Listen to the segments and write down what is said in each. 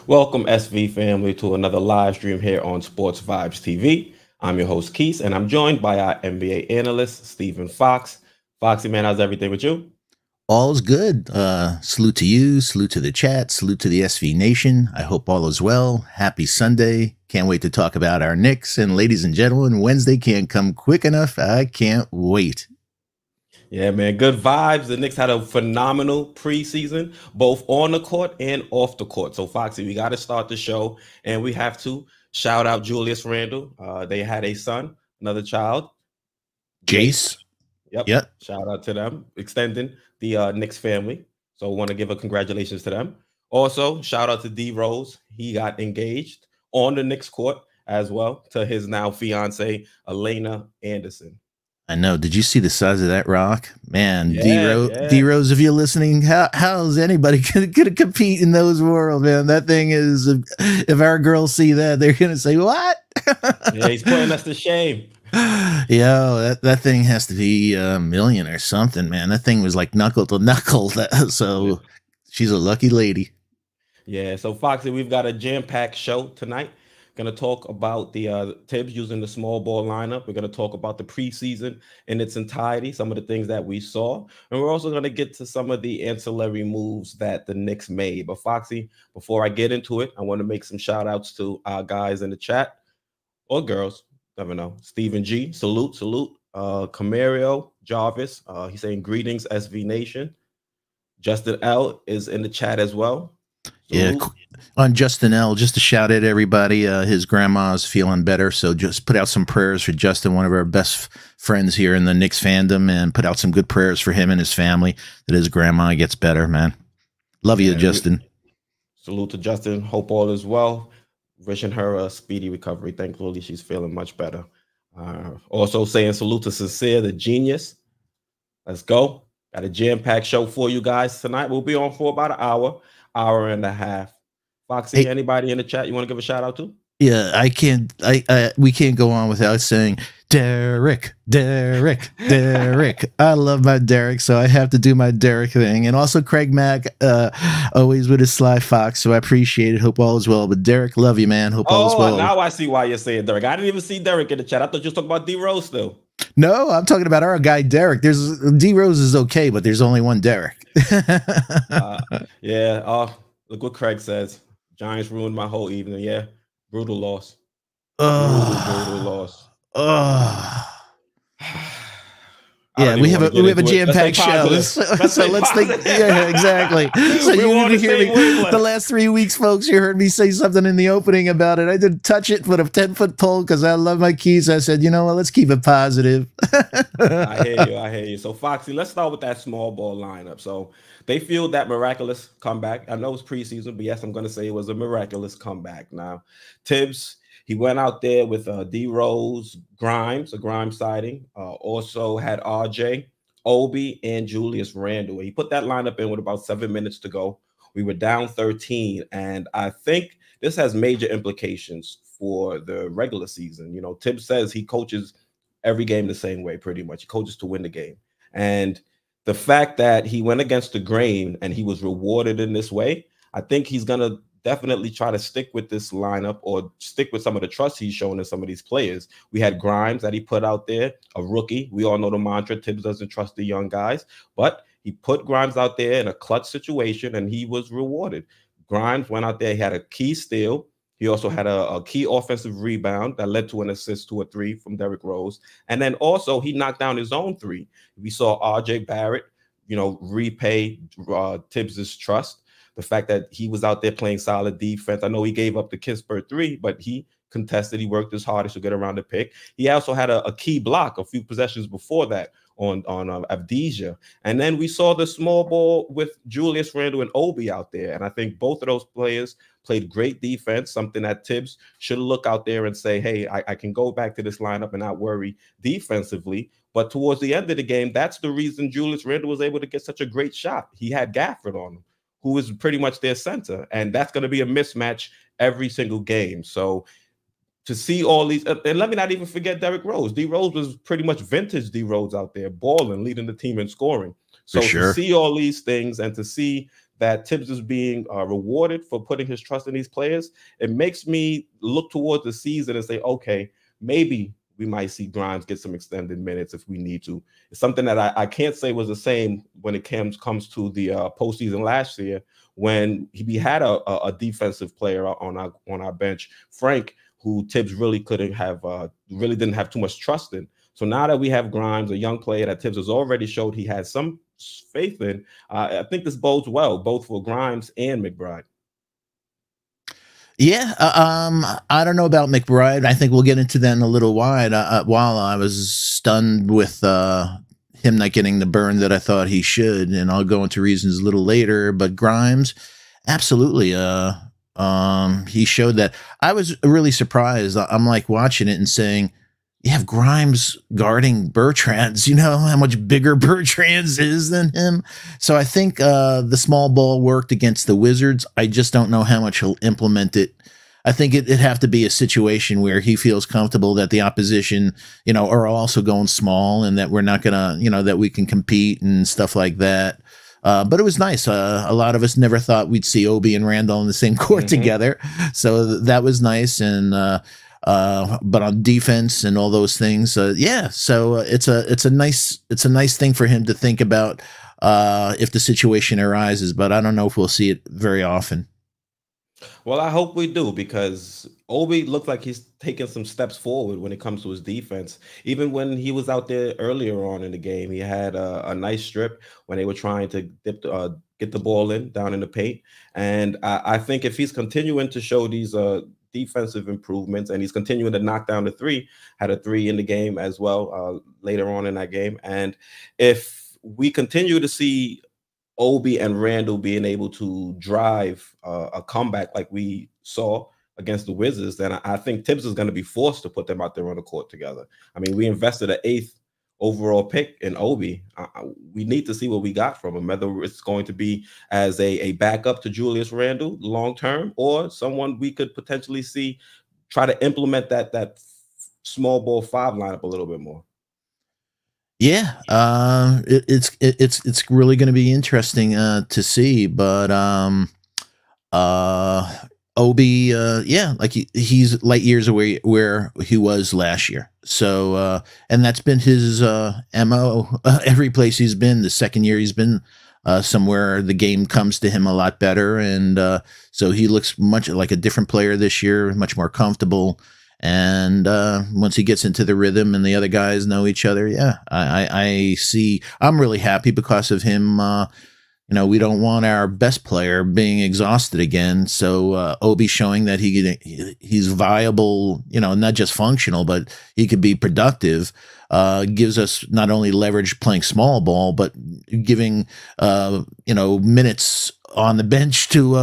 Welcome, SV family, to another live stream here on Sports Vibes TV. I'm your host, Quis, and I'm joined by our NBA analyst, Stephen Fox. Foxy, man, how's everything with you? All's good. Salute to you. Salute to the chat. Salute to the SV Nation. I hope all is well. Happy Sunday. Can't wait to talk about our Knicks. And ladies and gentlemen, Wednesday can't come quick enough. I can't wait. Yeah, man, good vibes. The Knicks had a phenomenal preseason, both on the court and off the court. So, Foxy, we got to start the show, and we have to shout out Julius Randle. They had a son, another child. Jace. Yep. Shout out to them, extending the Knicks family. So, I want to give a congratulations to them. Also, shout out to D Rose. He got engaged on the Knicks court as well to his now fiance, Elena Anderson. I know. Did you see the size of that rock? Man, Yeah, D Rose, if you're listening, how's anybody going to compete in those worlds, man? That thing is, if our girls see that, they're going to say, what? Yeah, he's putting us to shame. Yeah, that thing has to be a million or something, man. That thing was like knuckle to knuckle. So she's a lucky lady. Yeah, so Foxy, we've got a jam-packed show tonight. Going to talk about the Tibbs using the small ball lineup. We're going to talk about the preseason in its entirety, some of the things that we saw. And we're also going to get to some of the ancillary moves that the Knicks made. But Foxy, before I get into it, I want to make some shout outs to our guys in the chat, or girls, never know. Stephen G, salute. Camario Jarvis, he's saying greetings, SV Nation. Justin L is in the chat as well. Yeah, on Justin L, just to shout at everybody, his grandma's feeling better, so just put out some prayers for Justin, one of our best friends here in the Knicks fandom, and put out some good prayers for him and his family, that his grandma gets better, man. Love you, Justin. Salute to Justin. Hope all is well. Wishing her a speedy recovery. Thankfully, she's feeling much better. Also saying salute to Sincere, the genius. Let's go. Got a jam-packed show for you guys tonight. We'll be on for about an hour and a half. Foxy, hey, anybody in the chat you want to give a shout out to? Yeah, we can't go on without saying Derek. I love my Derek, so I have to do my Derek thing. And also Craig Mack, always with his sly fox, so I appreciate it. Hope all is well. But Derek, love you, man. Hope all is well. Now I see why you're saying Derek. I didn't even see Derek in the chat. I thought you were talking about D Rose still. No, I'm talking about our guy Derek. There's D Rose is okay, but there's only one Derek. Look what Craig says. Giants ruined my whole evening. Yeah, brutal loss. Brutal loss. Yeah, we have a jam-packed show. So let's think. Yeah, exactly. So you need to hear me. The last 3 weeks, folks, you heard me say something in the opening about it. I didn't touch it with a 10-foot pole because I love my keys. I said, you know what? Let's keep it positive. I hear you. So, Foxy, let's start with that small ball lineup. So they fueled that miraculous comeback. I know it's preseason, but yes, I'm going to say it was a miraculous comeback. Now, Tibbs, he went out there with D Rose, Grimes, a Grimes sighting. Also had RJ, Obi, and Julius Randle. He put that lineup in with about 7 minutes to go. We were down 13, and I think this has major implications for the regular season. You know, Tibbs says he coaches every game the same way, pretty much. He coaches to win the game. And the fact that he went against the grain and he was rewarded in this way, I think he's going to definitely try to stick with this lineup or stick with some of the trust he's shown in some of these players. We had Grimes that he put out there, a rookie. We all know the mantra, Tibbs doesn't trust the young guys, but he put Grimes out there in a clutch situation and he was rewarded. Grimes went out there, he had a key steal. He also had a key offensive rebound that led to an assist to a three from Derrick Rose. And then also he knocked down his own three. We saw RJ Barrett, repay Tibbs's trust. The fact that he was out there playing solid defense. I know he gave up the Kingsburg three, but he contested. He worked his hardest to get around the pick. He also had a key block a few possessions before that on Avdija. And then we saw the small ball with Julius Randle and Obi out there. And I think both of those players played great defense, something that Tibbs should look out there and say, hey, I can go back to this lineup and not worry defensively. But towards the end of the game, that's the reason Julius Randle was able to get such a great shot. He had Gafford on him, who is pretty much their center. And that's going to be a mismatch every single game. So to see all these, and let me not even forget Derrick Rose. D Rose was pretty much vintage D Rose out there, balling, leading the team in scoring. So to see all these things and to see that Tibbs is being rewarded for putting his trust in these players, it makes me look towards the season and say, okay, maybe we might see Grimes get some extended minutes if we need to. It's something that I can't say was the same when it comes to the postseason last year, when we had a defensive player on our bench, Frank, who Tibbs really didn't have too much trust in. So now that we have Grimes, a young player that Tibbs has already showed he has some faith in, I think this bodes well, both for Grimes and McBride. Yeah, I don't know about McBride. I think we'll get into that in a little while. I was stunned with him not getting the burn that I thought he should, and I'll go into reasons a little later. But Grimes, absolutely, he showed that. I was really surprised. I'm like watching it and saying, you have Grimes guarding Bertrands. You know how much bigger Bertrands is than him. So I think the small ball worked against the Wizards. I just don't know how much he'll implement it. I think it'd have to be a situation where he feels comfortable that the opposition, are also going small, and that we're not gonna, that we can compete and stuff like that. But it was nice. A lot of us never thought we'd see Obi and Randle in the same court together, so that was nice. And but on defense and all those things, yeah. So it's a nice thing for him to think about if the situation arises. But I don't know if we'll see it very often. Well, I hope we do, because Obi looks like he's taking some steps forward when it comes to his defense. Even when he was out there earlier on in the game, he had a nice strip when they were trying to get the ball down in the paint. And I think if he's continuing to show these defensive improvements, and he's continuing to knock down the three, had a three in the game as well later on in that game. And if we continue to see Obi and Randle being able to drive a comeback like we saw against the Wizards, then I think Tibbs is going to be forced to put them out there on the court together. I mean, we invested an 8th overall pick in Obi. We need to see what we got from him, whether it's going to be as a backup to Julius Randle long term, or someone we could potentially see try to implement that small ball 5 lineup a little bit more. Yeah, it's really going to be interesting to see. But Obi, yeah, like he's light years away where he was last year. So and that's been his MO every place he's been. The second year he's been somewhere, the game comes to him a lot better, and so he looks much like a different player this year, much more comfortable. And once he gets into the rhythm and the other guys know each other, yeah, I see. I'm really happy because of him. We don't want our best player being exhausted again. So Obi showing that he's viable, not just functional, but he could be productive, gives us not only leverage playing small ball, but giving minutes on the bench to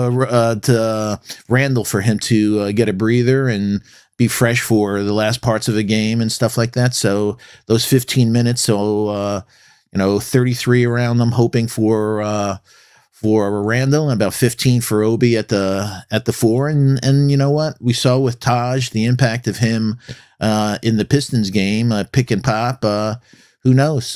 Randle for him to get a breather and be fresh for the last parts of the game and stuff like that. So those 15 minutes, so 33 around them, hoping for Randle, and about 15 for Obi at the 4. And you know what we saw with Taj, the impact of him in the Pistons game, pick and pop. Who knows?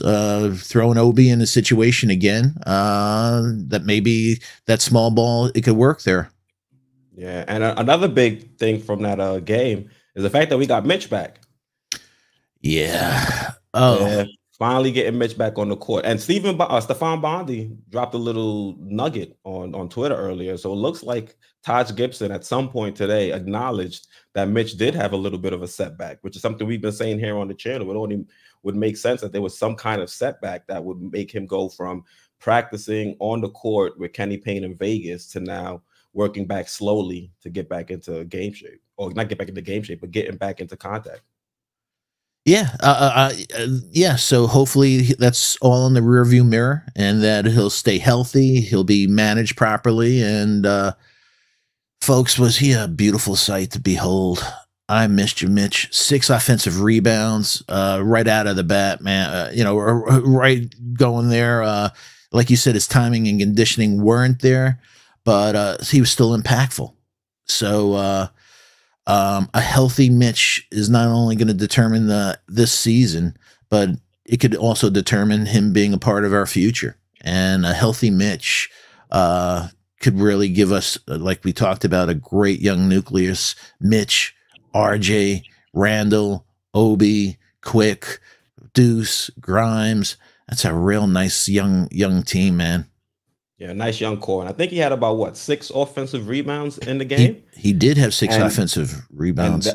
Throwing Obi in a situation again that maybe that small ball, it could work there. Yeah, and another big thing from that game is the fact that we got Mitch back. Yeah. Oh. Yeah, finally getting Mitch back on the court. And Stephon Bondi dropped a little nugget on Twitter earlier. So it looks like Taj Gibson at some point today acknowledged that Mitch did have a little bit of a setback, which is something we've been saying here on the channel. It only would make sense that there was some kind of setback that would make him go from practicing on the court with Kenny Payne in Vegas to now working back slowly to get back into game shape, or not get back into game shape, but getting back into contact. Yeah. Yeah. So hopefully that's all in the rearview mirror, and that he'll stay healthy. He'll be managed properly. And folks, was he a beautiful sight to behold? I missed you, Mitch. 6 offensive rebounds right out of the bat, man. Right going there. Like you said, his timing and conditioning weren't there, but he was still impactful. So a healthy Mitch is not only going to determine this season, but it could also determine him being a part of our future. And a healthy Mitch could really give us, like we talked about, a great young nucleus. Mitch, RJ, Randle, Obi, Quick, Deuce, Grimes. That's a real nice young team, man. Yeah, nice young core. And I think he had about what, 6 offensive rebounds in the He game. he did have 6 And offensive and rebounds.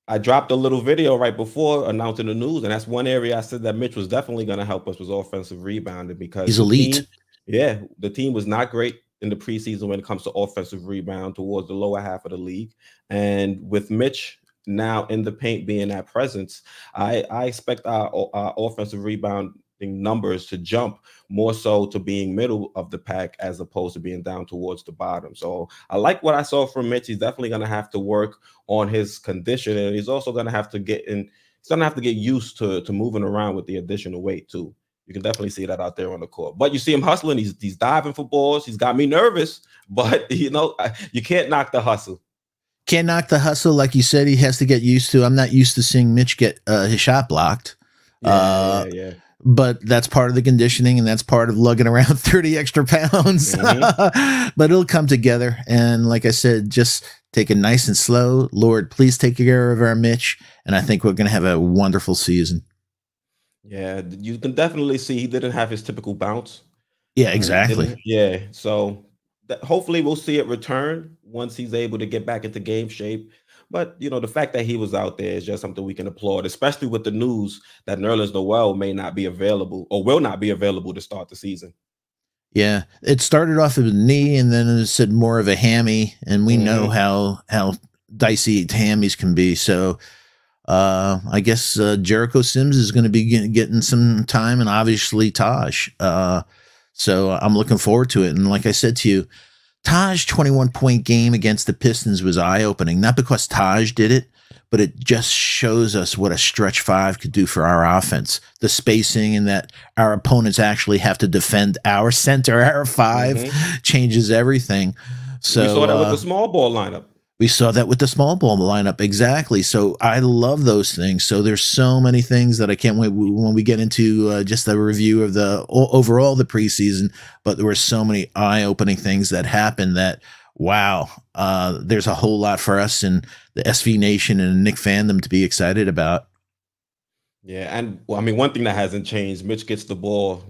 I dropped a little video right before announcing the news, and that's one area I said that Mitch was definitely going to help us was offensive rebounding because He's the elite. team, yeah, the team was not great in the preseason when it comes to offensive rebound towards the lower half of the league. And with Mitch now in the paint being that presence, I expect our offensive rebounding numbers to jump more so to being middle of the pack as opposed to being down towards the bottom. So I like what I saw from Mitch. He's definitely going to have to work on his condition, and he's also going to have to get in. He's going to have to get used to moving around with the additional weight too. You can definitely see that out there on the court. But you see him hustling. He's diving for balls. He's got me nervous. But you know, you can't knock the hustle. Can't knock the hustle, like you said. He has to get used to. I'm not used to seeing Mitch get his shot blocked. Yeah. But that's part of the conditioning, and that's part of lugging around 30 extra pounds. But it'll come together. And like I said, just take it nice and slow. Lord, please take care of our Mitch. And I think we're going to have a wonderful season. Yeah, you can definitely see he didn't have his typical bounce. Yeah, exactly. Yeah, so hopefully we'll see it return once he's able to get back into game shape. But you know, the fact that he was out there is just something we can applaud, especially with the news that Nerlens Noel may not be available or will not be available to start the season. Yeah, it started off as a knee, and then it said more of a hammy, and we know how dicey hammies can be. So I guess Jericho Sims is going to be getting some time, and obviously Taj. So I'm looking forward to it. And like I said to you, Taj 21-point game against the Pistons was eye-opening, not because Taj did it, but it just shows us what a stretch 5 could do for our offense. The spacing and that our opponents actually have to defend our center, our 5 changes everything. So we saw that with the small ball lineup. We saw that with the small ball lineup. Exactly. So I love those things. So there's so many things that I can't wait when we get into just the review of the overall the preseason, but there were so many eye-opening things that happened that, wow, there's a whole lot for us in the SV Nation and Knick fandom to be excited about. Yeah, and well, I mean, one thing that hasn't changed, Mitch gets the ball,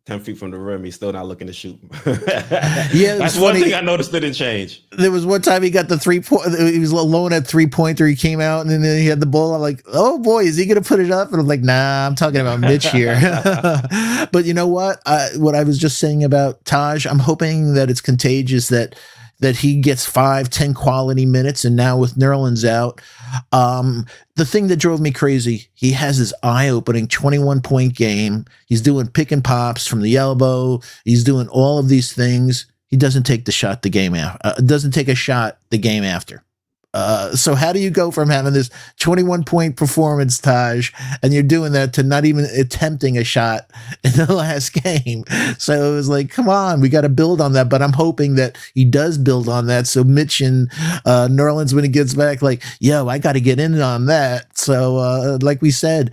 10 feet from the rim. He's still not looking to shoot. Yeah, that's one thing I noticed didn't change. There was one time he got the 3-point. He was alone at 3-pointer. He came out and then he had the ball. I'm like, oh boy, is he going to put it up? And I'm like, nah, I'm talking about Mitch here. But you know what? What I was just saying about Taj, I'm hoping that it's contagious, that he gets 5-10 quality minutes. And now with Nerlens out, the thing that drove me crazy, he has his eye-opening 21-point game. He's doing pick and pops from the elbow. He's doing all of these things. He doesn't take the shot the game after. Doesn't take a shot the game after. So how do you go from having this 21-point performance, Taj, and you're doing that to not even attempting a shot in the last game? So it was like, come on, we got to build on that. But I'm hoping that he does build on that. So Mitch and Nerlens, when he gets back, like, yo, I got to get in on that. So like we said,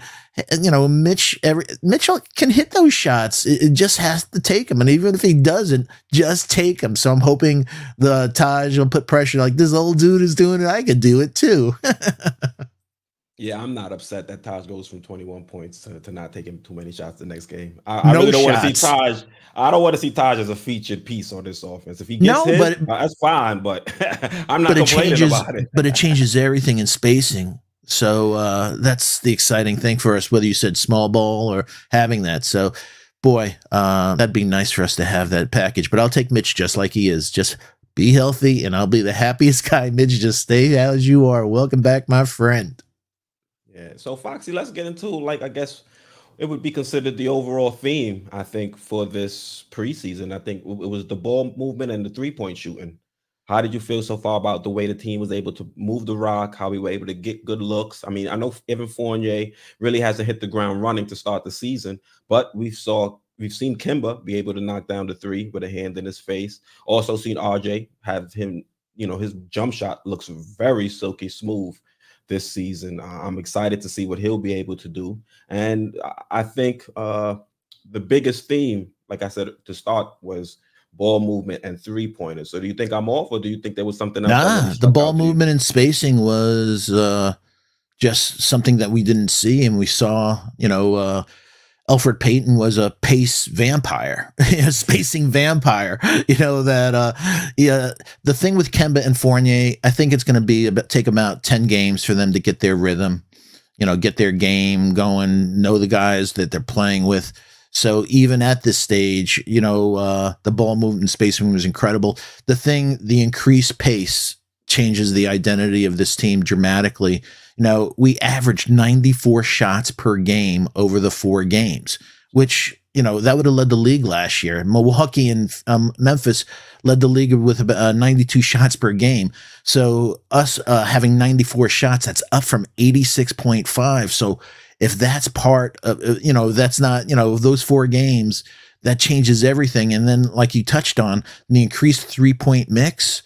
Mitch can hit those shots. It just has to take them. And even if he doesn't, just take them. So I'm hoping the Taj will put pressure, like, this old dude is doing it, I could do it too. Yeah, I'm not upset that Taj goes from 21 points to not taking too many shots the next game. I really don't want to see Taj. I don't want to see Taj as a featured piece on this offense. If he gets hit, that's fine, but I'm not complaining about it. But it changes everything in spacing. So that's the exciting thing for us, whether you said small ball or having that. So, boy, that'd be nice for us to have that package. But I'll take Mitch just like he is. Just be healthy, and I'll be the happiest guy. Mitch, just stay as you are. Welcome back, my friend. Yeah. So, Foxy, let's get into, I guess it would be considered the overall theme, I think, for this preseason. I think it was the ball movement and the three-point shooting. How did you feel so far about the way the team was able to move the rock, how we were able to get good looks? I mean, I know Evan Fournier really hasn't hit the ground running to start the season, but we've seen Kemba be able to knock down the three with a hand in his face. Also seen RJ have him, his jump shot looks very silky smooth this season. I'm excited to see what he'll be able to do. And I think the biggest theme, like I said to start, was ball movement and three-pointers. So do you think I'm off, or do you think there was something else? Nah, the ball movement and spacing was just something that we didn't see, and we saw, Elfrid Payton was a pace vampire, a spacing vampire. The thing with Kemba and Fournier, I think it's going to take about 10 games for them to get their rhythm, get their game going, know the guys that they're playing with. So even at this stage, the ball movement and spacing was incredible. The increased pace changes the identity of this team dramatically. We averaged 94 shots per game over the 4 games, which, that would have led the league last year. Milwaukee and Memphis led the league with about 92 shots per game. So us having 94 shots, that's up from 86.5. So if that's part of, that's not, those 4 games, that changes everything. And then, like you touched on, the increased 3-point mix,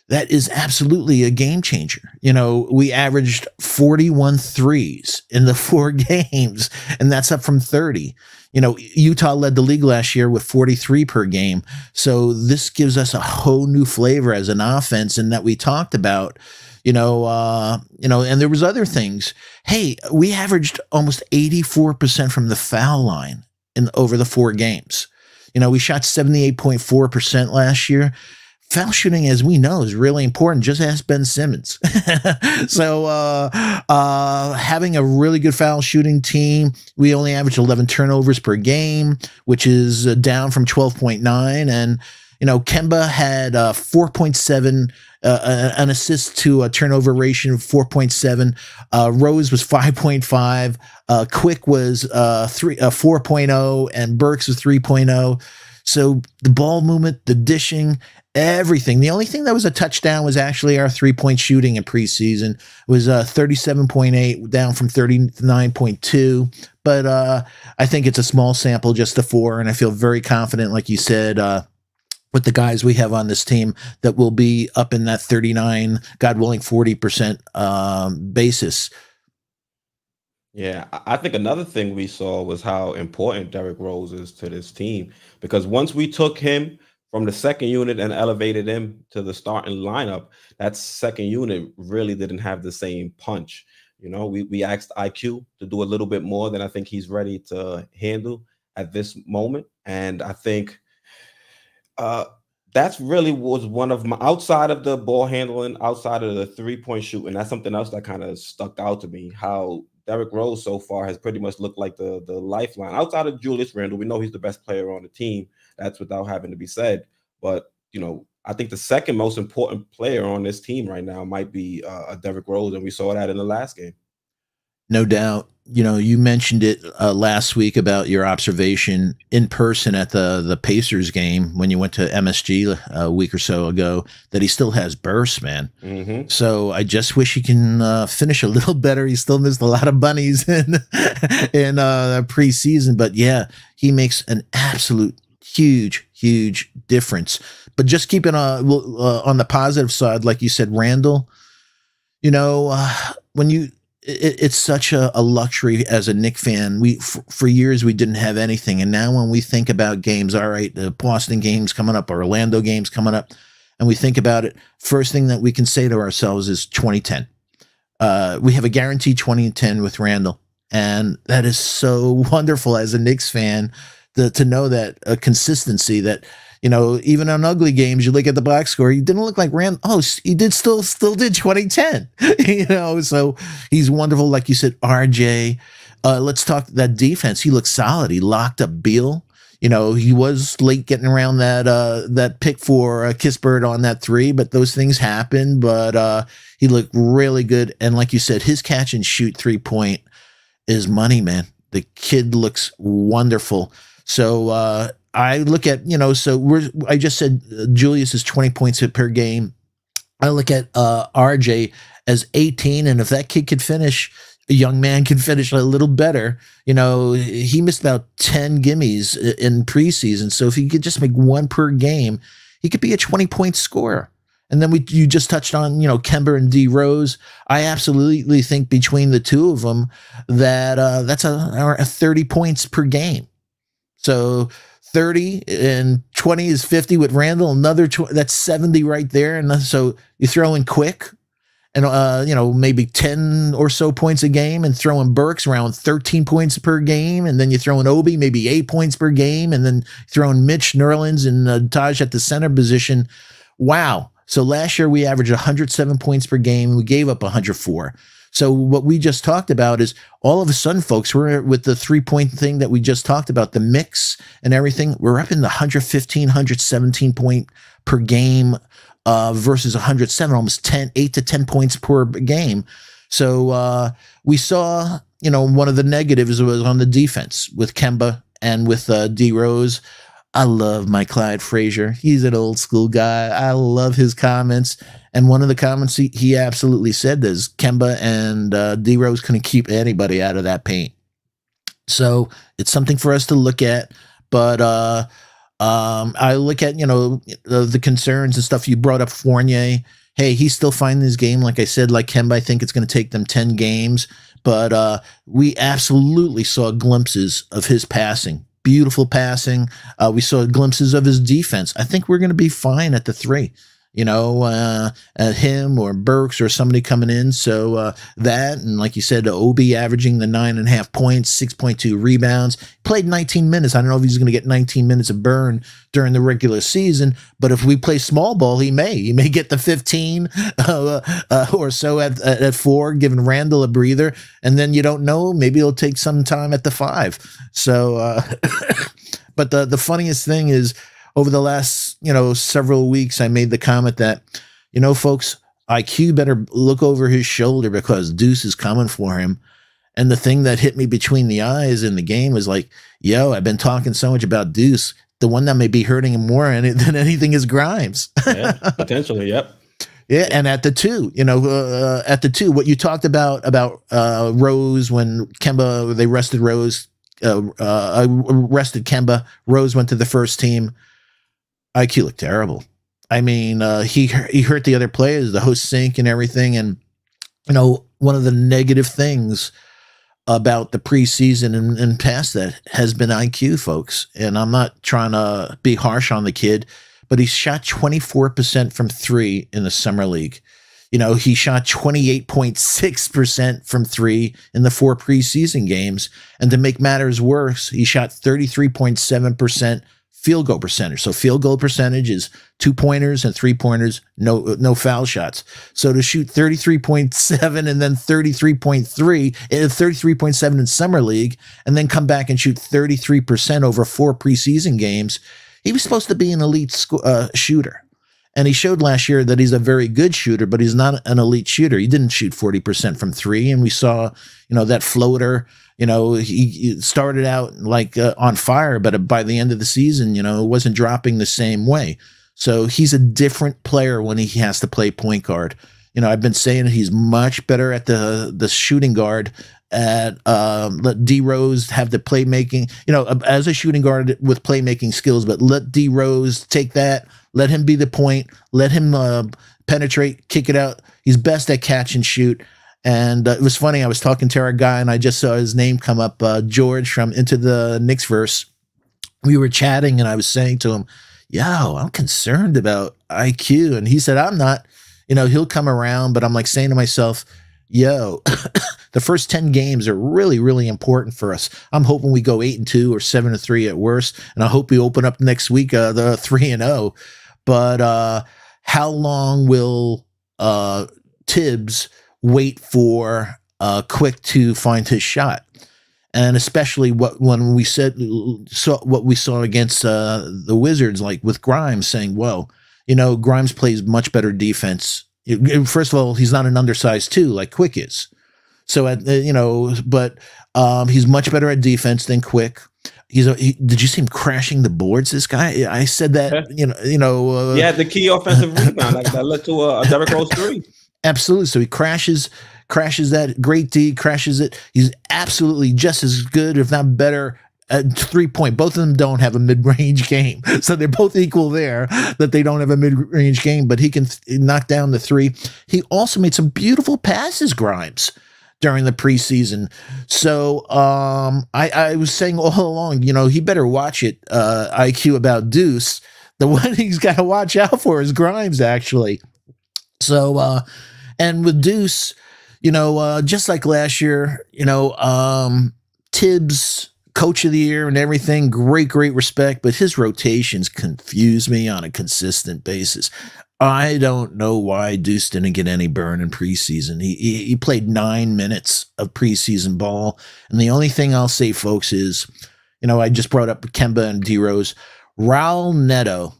that is absolutely a game changer. We averaged 41 threes in the 4 games, and that's up from 30. Utah led the league last year with 43 per game. So this gives us a whole new flavor as an offense, and that we talked about, and there was other things. Hey, we averaged almost 84% from the foul line over the 4 games. We shot 78.4% last year. Foul shooting, as we know, is really important. Just ask Ben Simmons. So having a really good foul shooting team, we only averaged 11 turnovers per game, which is down from 12.9. And, Kemba had 4.7, an assist to a turnover ratio of 4.7. Rose was 5.5. Quis was 4.0, and Burks was 3.0. So the ball movement, the dishing, everything. The only thing that was a touchdown was actually our 3-point shooting in preseason. It was 37.8, down from 39.2. But I think it's a small sample, just a 4, and I feel very confident, like you said, with the guys we have on this team, that will be up in that 39, God willing, 40% basis. Yeah, I think another thing we saw was how important Derrick Rose is to this team, because once we took him from the second unit and elevated him to the starting lineup, that second unit really didn't have the same punch. We asked IQ to do a little bit more than I think he's ready to handle at this moment. And I think that's really was one of my, outside of the ball handling, outside of the 3-point shooting, that's something else that kind of stuck out to me, how Derrick Rose so far has pretty much looked like the lifeline. Outside of Julius Randle, we know he's the best player on the team. That's without having to be said. But, I think the second most important player on this team right now might be Derrick Rose, and we saw that in the last game. No doubt. You mentioned it last week about your observation in person at the Pacers game when you went to MSG a week or so ago, that he still has bursts, man. Mm-hmm. So I just wish he can finish a little better. He still missed a lot of bunnies in preseason, but yeah, he makes an absolute huge difference. But just keeping on the positive side, like you said, Randle, when it's such a luxury as a Knicks fan. For years we didn't have anything, and now when we think about games, all right, the Boston game's coming up, Orlando game's coming up, and we think about it, first thing that we can say to ourselves is 2010. We have a guaranteed 2010 with Randle, and that is so wonderful as a Knicks fan to know that a consistency that. Even on ugly games, you look at the box score, he didn't look like Randle. Oh, he did still did 2010. So he's wonderful. Like you said, RJ. Let's talk that defense. He looks solid. He locked up Beal. He was late getting around that pick for Kispert on that 3, but those things happen. But he looked really good. And like you said, his catch and shoot 3-point is money, man. The kid looks wonderful. So I look at, I just said Julius is 20 points per game. I look at RJ as 18, and if that kid could finish, a young man can finish a little better. He missed about 10 gimmies in preseason, so if he could just make 1 per game, he could be a 20-point scorer. And then you just touched on, Kemba and D Rose. I absolutely think between the two of them that that's a 30 points per game. So 30 and 20 is 50 with Randle. Another 20, that's 70 right there. And so you throw in Quick and, maybe 10 or so points a game, and throw in Burks around 13 points per game. And then you throw in Obi, maybe 8 points per game. And then throw in Mitch, Nerlens, and Taj at the center position. Wow. So last year we averaged 107 points per game. We gave up 104. So what we just talked about is all of a sudden, folks, we're with the 3-point thing that we just talked about, the mix and everything. We're up in the 115, 117 point per game versus 107, almost 8 to 10 points per game. So we saw, one of the negatives was on the defense with Kemba and with D Rose. I love my Clyde Frazier. He's an old school guy. I love his comments. And one of the comments he absolutely said is Kemba and D Rose couldn't keep anybody out of that paint. So it's something for us to look at. But I look at, the concerns and stuff. You brought up Fournier. Hey, he's still finding his game. Like I said, like Kemba, I think it's going to take them 10 games. But we absolutely saw glimpses of his passing. Beautiful passing. We saw glimpses of his defense. I think we're going to be fine at the 3, at him or Burks or somebody coming in. So that, and like you said, Obi averaging the 9.5 points, 6.2 rebounds. Played 19 minutes. I don't know if he's going to get 19 minutes of burn during the regular season, but if we play small ball, he may get the 15 or so at 4, giving Randle a breather, and then you don't know, maybe he'll take some time at the 5. So, but the funniest thing is, over the last, several weeks, I made the comment that, folks, IQ better look over his shoulder because Deuce is coming for him. And the thing that hit me between the eyes in the game was like, I've been talking so much about Deuce. The one that may be hurting him more than anything is Grimes. Yeah, potentially, yep. Yeah, and at the 2, what you talked about Rose when Kemba, they rested Rose, rested Kemba, Rose went to the first team. IQ looked terrible. I mean, he hurt the other players, the host sink and everything. And, one of the negative things about the preseason and past that has been IQ, folks. And I'm not trying to be harsh on the kid, but he shot 24% from 3 in the summer league. He shot 28.6% from 3 in the 4 preseason games. And to make matters worse, he shot 33.7% field goal percentage. So field goal percentage is 2-pointers and 3-pointers, no foul shots. So to shoot 33.7 and then 33.3, 33.7 in summer league, and then come back and shoot 33% over 4 preseason games, he was supposed to be an elite shooter. And he showed last year that he's a very good shooter, but he's not an elite shooter. He didn't shoot 40% from 3. And we saw, that floater, he started out like on fire, but by the end of the season, it wasn't dropping the same way. So he's a different player when he has to play point guard. I've been saying he's much better at the shooting guard, at let D Rose have the playmaking, as a shooting guard with playmaking skills, but let D Rose take that, let him be the point, let him penetrate, kick it out. He's best at catch and shoot. And it was funny. I was talking to our guy and I just saw his name come up, George from Into the Knicks Verse. We were chatting and I was saying to him, I'm concerned about IQ. And he said, I'm not, he'll come around, but I'm like saying to myself, the first 10 games are really, really important for us. I'm hoping we go 8-2 or 7-3 at worst. And I hope we open up next week, the 3-0. But how long will Tibbs wait for Quick to find his shot? And especially when we what we saw against the Wizards, like with Grimes saying, Grimes plays much better defense. First of all, he's not an undersized 2 like Quick is. So, but he's much better at defense than Quick. Did you see him crashing the boards? This guy, I said that, yeah, the key offensive rebound that led to a Derrick Rose 3. Absolutely. So he crashes that great D, crashes it. He's absolutely just as good, if not better, at 3-point. Both of them don't have a mid-range game. So they're both equal there, that they don't have a mid-range game, but he can knock down the 3. He also made some beautiful passes, Grimes. during the preseason. So I was saying all along, you know, he better watch it, IQ, about Deuce. The one he's got to watch out for is Grimes, actually. So, and with Deuce, you know, just like last year, you know, Tibbs, coach of the year and everything, great respect, but his rotations confuse me on a consistent basis. I don't know why Deuce didn't get any burn in preseason. He played 9 minutes of preseason ball. And the only thing I'll say, folks, is, you know, I just brought up Kemba and D Rose. Raul Neto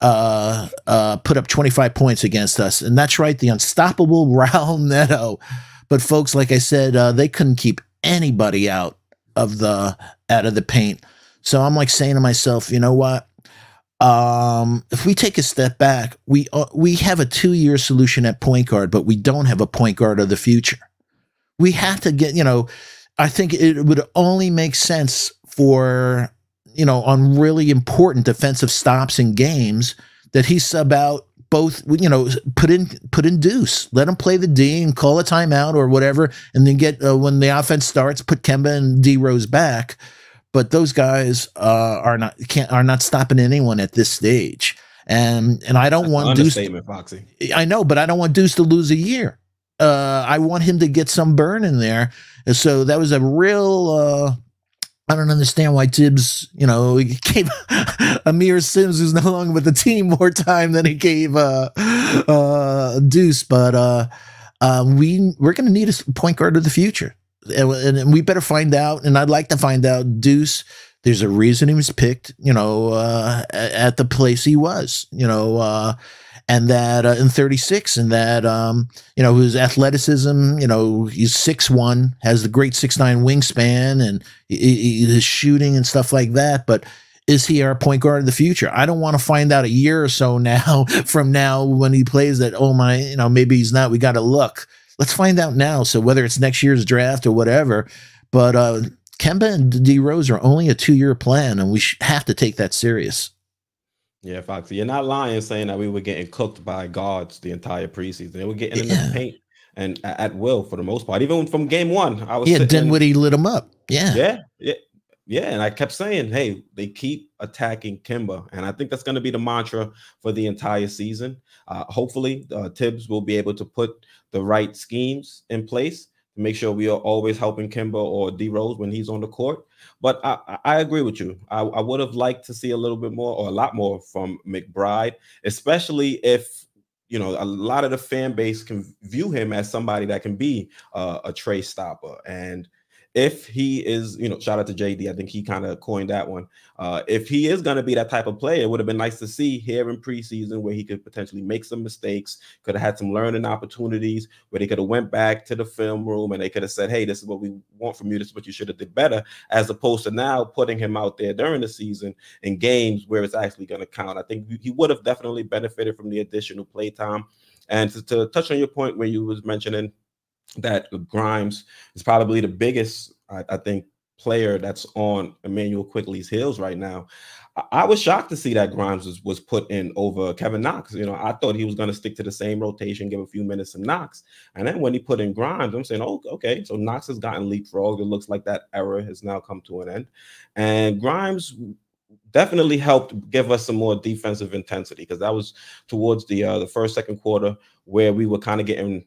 put up 25 points against us. And that's right, the unstoppable Raul Neto. But folks, like I said, they couldn't keep anybody out of the paint. So I'm like saying to myself, you know what? If we take a step back, we have a 2-year solution at point guard, but we don't have a point guard of the future. We have to get, you know, I think it would only make sense for, you know, on really important defensive stops in games that he sub out both, you know, put in Deuce, let him play the D and call a timeout or whatever, and then get when the offense starts, put Kemba and D Rose back. But those guys are not stopping anyone at this stage, and I don't want Deuce. Foxy. I know, but I don't want Deuce to lose a year. I want him to get some burn in there. And so that was a real. I don't understand why Tibbs, you know, he gave Amir Sims, who's no longer with the team, more time than he gave Deuce. But we're going to need a point guard of the future. And we better find out, and I'd like to find out, Deuce, there's a reason he was picked, you know, at the place he was, you know, and that in 36, and that, you know, his athleticism, you know, he's 6'1", has the great 6'9" wingspan, and his shooting and stuff like that. But is he our point guard of the future? I don't want to find out a year or so now from now when he plays that, oh my, you know, maybe he's not, we got to look. Let's find out now. So whether it's next year's draft or whatever, but Kemba and D Rose are only a 2-year plan, and we have to take that serious. Yeah, Foxy, you're not lying saying that we were getting cooked by guards the entire preseason. They were getting in the paint and at will for the most part. Even from game 1, I was Dinwiddie lit him up. Yeah. And I kept saying, hey, they keep attacking Kemba, and I think that's going to be the mantra for the entire season. Hopefully, Tibbs will be able to put the right schemes in place to make sure we are always helping Kemba or D Rose when he's on the court. But I agree with you. I would have liked to see a little bit more, or a lot more, from McBride, especially if, you know, a lot of the fan base can view him as somebody that can be a tray stopper. And if he is, you know, shout out to JD, I think he kind of coined that one. If he is going to be that type of player, it would have been nice to see here in preseason where he could potentially make some mistakes, could have had some learning opportunities, where they could have went back to the film room and they could have said, hey, this is what we want from you, this is what you should have did better, as opposed to now putting him out there during the season in games where it's actually going to count. I think he would have definitely benefited from the additional play time. And to touch on your point where you was mentioning that Grimes is probably the biggest, I think, player that's on Emmanuel Quickley's heels right now. I was shocked to see that Grimes was put in over Kevin Knox. You know, I thought he was going to stick to the same rotation, give a few minutes to Knox. And then when he put in Grimes, I'm saying, oh, okay, so Knox has gotten leapfrogged. It looks like that era has now come to an end. And Grimes definitely helped give us some more defensive intensity, because that was towards the first, second quarter where we were kind of getting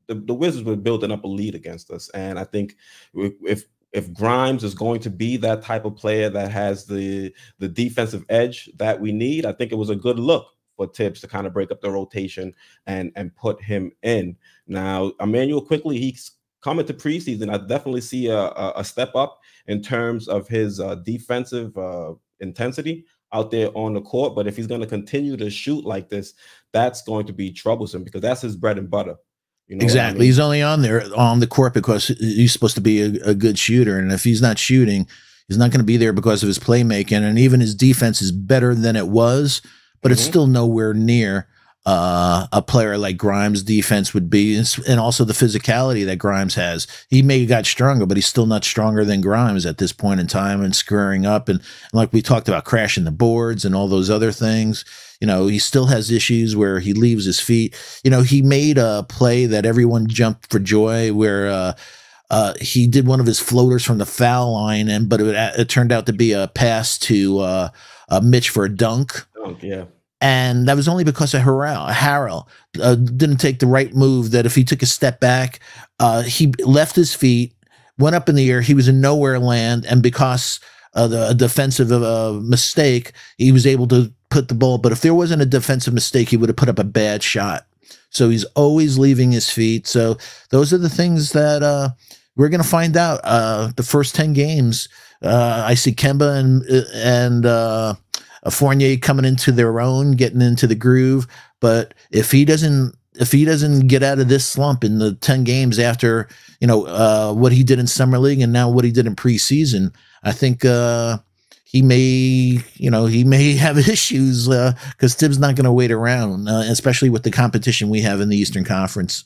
the Wizards were building up a lead against us. And I think if Grimes is going to be that type of player that has the defensive edge that we need, I think it was a good look for Tibbs to kind of break up the rotation and put him in. Now, Emmanuel Quickley, he's coming to preseason. I definitely see a step up in terms of his defensive intensity out there on the court. But if he's going to continue to shoot like this, that's going to be troublesome, because that's his bread and butter. You know exactly. I mean? He's only on the court because he's supposed to be a good shooter. And if he's not shooting, he's not going to be there because of his playmaking. And even his defense is better than it was, but it's still nowhere near a player like Grimes' defense would be. And also the physicality that Grimes has. He may have got stronger, but he's still not stronger than Grimes at this point in time, and screwing up. And like we talked about, crashing the boards and all those other things. he still has issues where he leaves his feet. He made a play that everyone jumped for joy where he did one of his floaters from the foul line, but it turned out to be a pass to Mitch for a dunk. Yeah. And that was only because of Harrell didn't take the right move, that if he took a step back, he left his feet, went up in the air, he was in nowhere land, and because of the defensive mistake, he was able to put the ball. But if there wasn't a defensive mistake, he would have put up a bad shot. So he's always leaving his feet. So those are the things that we're going to find out. The first 10 games, I see Kemba and Fournier coming into their own, getting into the groove. But if he doesn't get out of this slump in the 10 games after, what he did in summer league and now what he did in preseason, I think he may have issues because Tibbs not going to wait around, especially with the competition we have in the Eastern Conference.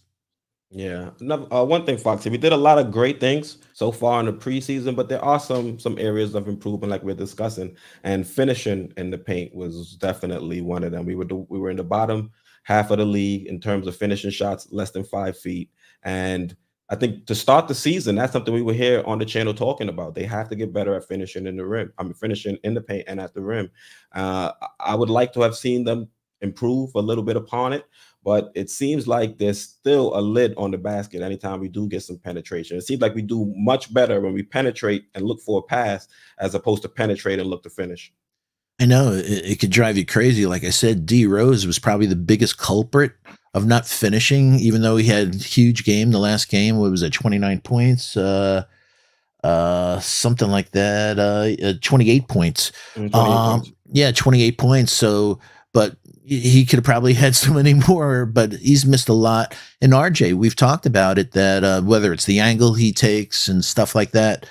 Yeah. One thing, Foxy, we did a lot of great things so far in the preseason, but there are some areas of improvement, like we're discussing, and finishing in the paint was definitely one of them. We were in the bottom half of the league in terms of finishing shots less than 5 feet, and I think to start the season, that's something we were here on the channel talking about. They have to get better at finishing in the rim. Finishing in the paint and at the rim. I would like to have seen them improve a little bit upon it, but it seems like there's still a lid on the basket anytime we do get some penetration. It seems like we do much better when we penetrate and look for a pass as opposed to penetrate and look to finish. I know it could drive you crazy. Like I said, D Rose was probably the biggest culprit of not finishing, even though he had a huge game. The last game, what was it, 29 points, something like that, 28 points. 28 points. Yeah, 28 points. So, but he could have probably had so many more, but he's missed a lot. And RJ, we've talked about it, that whether it's the angle he takes and stuff like that,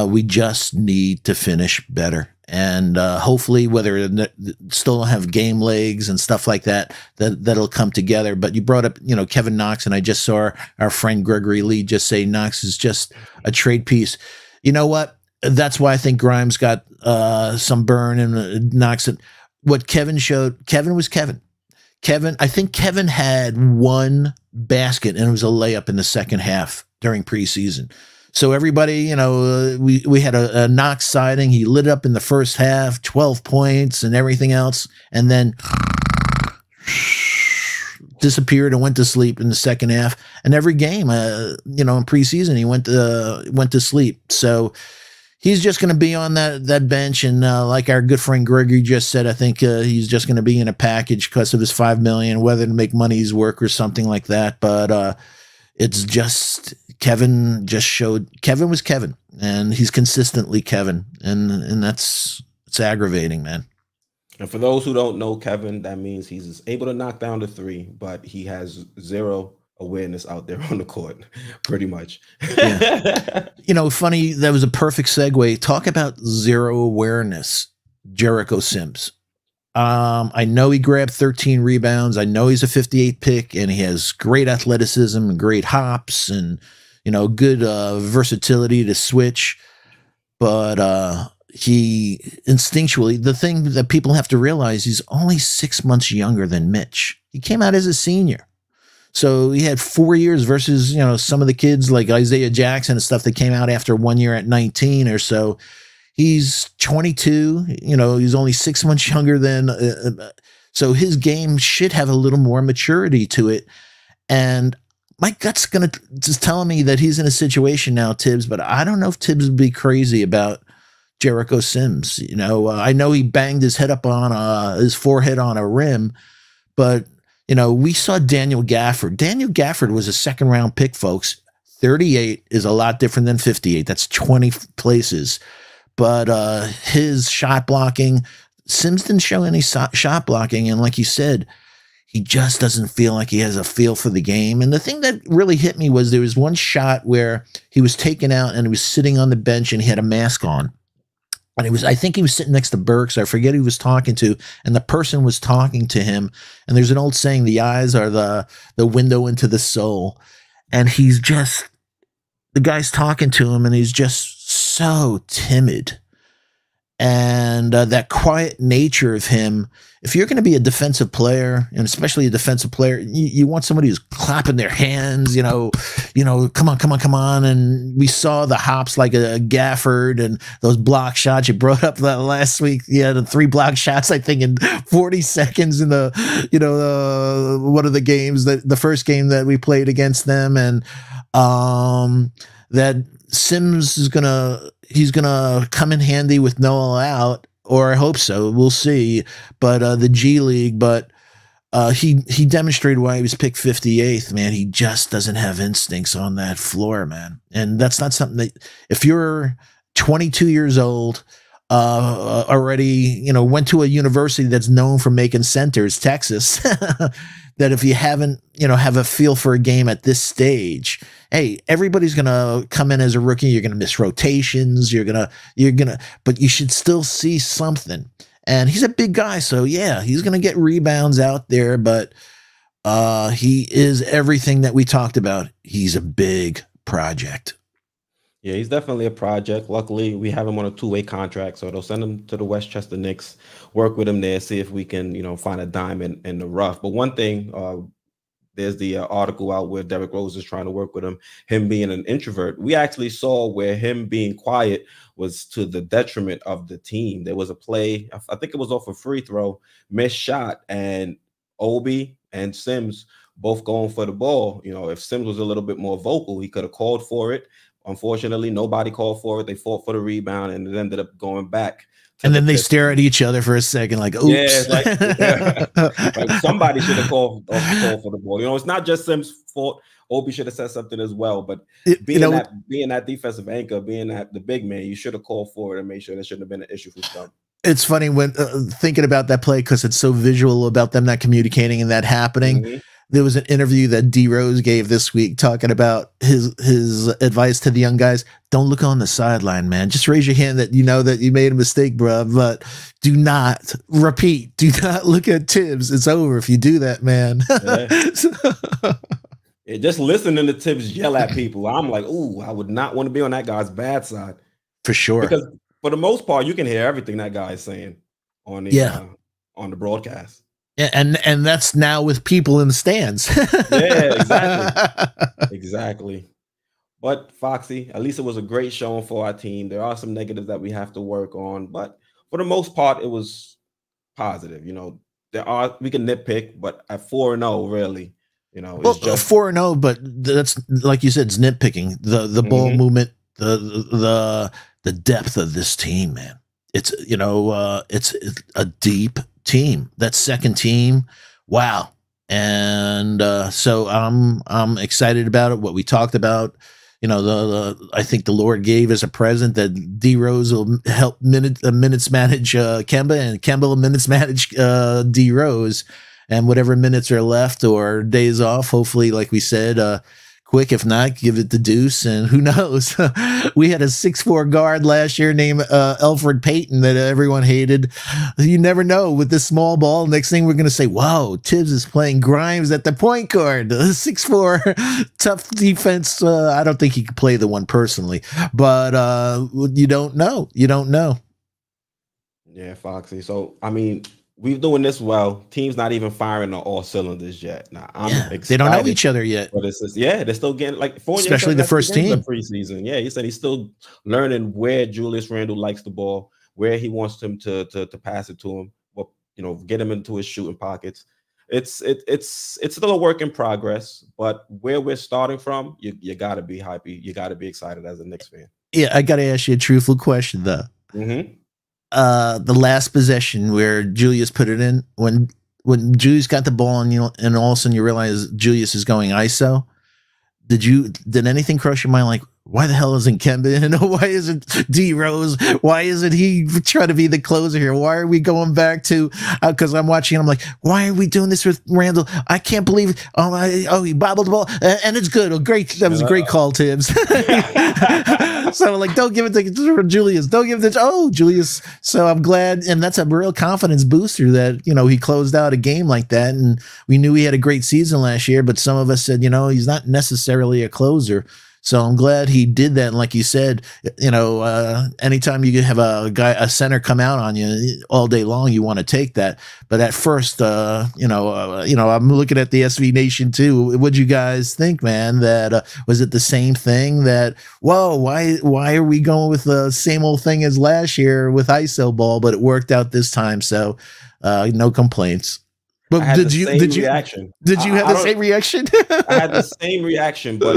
we just need to finish better. And hopefully, whether still don't have game legs and stuff like that, that'll come together. But you brought up, Kevin Knox, and I just saw our friend Gregory Lee just say Knox is just a trade piece. You know what? That's why I think Grimes got some burn, and Knox. What Kevin showed, Kevin was Kevin. I think Kevin had one basket, and it was a layup in the second half during preseason. So everybody, we had a Knox sighting. He lit up in the first half, 12 points and everything else, and then disappeared and went to sleep in the second half. And every game, in preseason, he went to sleep. So he's just going to be on that bench. And like our good friend Gregory just said, I think he's just going to be in a package because of his $5 million, whether to make money's work or something like that. But it's just Kevin just showed Kevin was Kevin, and he's consistently Kevin, and it's aggravating, man. And for those who don't know Kevin, that means he's able to knock down the three, but he has zero awareness out there on the court, pretty much. Yeah. Funny, that was a perfect segue. Talk about zero awareness, Jericho Sims. I know he grabbed 13 rebounds. I know he's a 58 pick, and he has great athleticism and great hops and, good versatility to switch. But he instinctually, the thing that people have to realize, he's only 6 months younger than Mitch. He came out as a senior. So he had 4 years versus, some of the kids like Isaiah Jackson and stuff that came out after 1 year at 19 or so. He's 22, he's only 6 months younger than, so his game should have a little more maturity to it. And my gut's just telling me that he's in a situation now, Tibbs, but I don't know if Tibbs would be crazy about Jericho Sims. I know he banged his head up on his forehead on a rim, but, we saw Daniel Gafford. Daniel Gafford was a second-round pick, folks. 38 is a lot different than 58. That's 20 places. But his shot blocking, Sims didn't show any shot blocking. And like you said, he just doesn't feel like he has a feel for the game. And the thing that really hit me was there was one shot where he was taken out and he was sitting on the bench and he had a mask on. And I think he was sitting next to Burks. I forget who he was talking to. And the person was talking to him. And there's an old saying, the eyes are the window into the soul. And he's just, the guy's talking to him and he's just so timid. And that quiet nature of him, if you're going to be a defensive player, and especially a defensive player, you want somebody who's clapping their hands, come on. And we saw the hops like a Gafford and those block shots. You brought up that last week. Yeah, the 3 block shots, I think, in 40 seconds in the, one of the games, the first game that we played against them. And that Sims is he's gonna come in handy with Noah out, or I hope so. We'll see. But the G League, he demonstrated why he was picked 58th. Man, he just doesn't have instincts on that floor, man. And that's not something that, if you're 22 years old, already, went to a university that's known for making centers, Texas, that if you haven't, have a feel for a game at this stage, hey, everybody's going to come in as a rookie. You're going to miss rotations. But you should still see something. And he's a big guy. So yeah, he's going to get rebounds out there, but he is everything that we talked about. He's a big project. Yeah, he's definitely a project. Luckily, we have him on a 2-way contract, so they'll send him to the Westchester Knicks, work with him there, see if we can, find a diamond in the rough. But one thing, there's the article out where Derrick Rose is trying to work with him being an introvert. We actually saw where him being quiet was to the detriment of the team. There was a play, I think it was off a free throw, missed shot, and Obi and Sims both going for the ball. If Sims was a little bit more vocal, he could have called for it. Unfortunately, nobody called for it. They fought for the rebound, and it ended up going back. And then they stare at each other for a second, like, oops. Yeah, like somebody should have called for the ball. It's not just Sims' fault. Obi should have said something as well. But being that defensive anchor, being that the big man, you should have called for it and made sure there shouldn't have been an issue for some. It's funny when thinking about that play, because it's so visual about them not communicating and that happening. Mm-hmm. There was an interview that D Rose gave this week talking about his advice to the young guys. Don't look on the sideline, man. Just raise your hand that you know that you made a mistake, bro. But do not look at Tibbs. It's over if you do that, man. Yeah, just listening to Tibbs yell at people, I'm like, ooh, I would not want to be on that guy's bad side. For sure. Because for the most part, you can hear everything that guy is saying on the broadcast. Yeah, and that's now with people in the stands. Yeah, exactly. But Foxy, at least it was a great showing for our team. There are some negatives that we have to work on, but for the most part, it was positive. We can nitpick, but at 4-0, really, it's just 4-0. But that's, like you said, it's nitpicking. The ball movement, the depth of this team, man. It's it's a deep team. That second team, wow. And so I'm excited about it. What we talked about, I think the Lord gave as a present that D Rose will help minutes manage Kemba, and Kemba will minutes manage D Rose, and whatever minutes are left or days off, hopefully, like we said, quick. If not, give it the Deuce, and who knows? We had a 6'4" guard last year named Elfrid Payton that everyone hated. You never know with this small ball. Next thing we're going to say, wow, Tibbs is playing Grimes at the point guard. 6'4", tough defense. I don't think he could play the one personally, but you don't know. You don't know. Yeah, Foxy. So, I mean, we're doing this well. Team's not even firing on all cylinders yet. Now, I'm excited. They don't know each other yet. But they're still getting especially the first team. Preseason. Yeah, he said he's still learning where Julius Randle likes the ball, where he wants him to pass it to him, or get him into his shooting pockets. It's still a work in progress, but where we're starting from, you got to be happy. You got to be excited as a Knicks fan. Yeah, I got to ask you a truthful question though. Mm-hmm. The last possession where Julius put it in, when Julius got the ball and and all of a sudden you realize Julius is going ISO, did anything cross your mind like, why the hell isn't Kemba in? Why isn't D Rose? Why isn't he trying to be the closer here? Why are we going back to, because I'm watching, I'm like, why are we doing this with Randle? I can't believe it. He bobbled the ball and it's good. Great. That was a great call, Tibbs. So I'm like, don't give it to Julius. Don't give it to Julius. So I'm glad. And that's a real confidence booster that, he closed out a game like that. And we knew he had a great season last year, but some of us said, he's not necessarily a closer. So I'm glad he did that. And like you said, anytime you have a center come out on you all day long, you want to take that. But at first, I'm looking at the SV Nation too. What'd you guys think, man? That was it the same thing? That whoa, why are we going with the same old thing as last year with ISO ball? But it worked out this time, so no complaints. But did you have the same reaction? I had the same reaction, but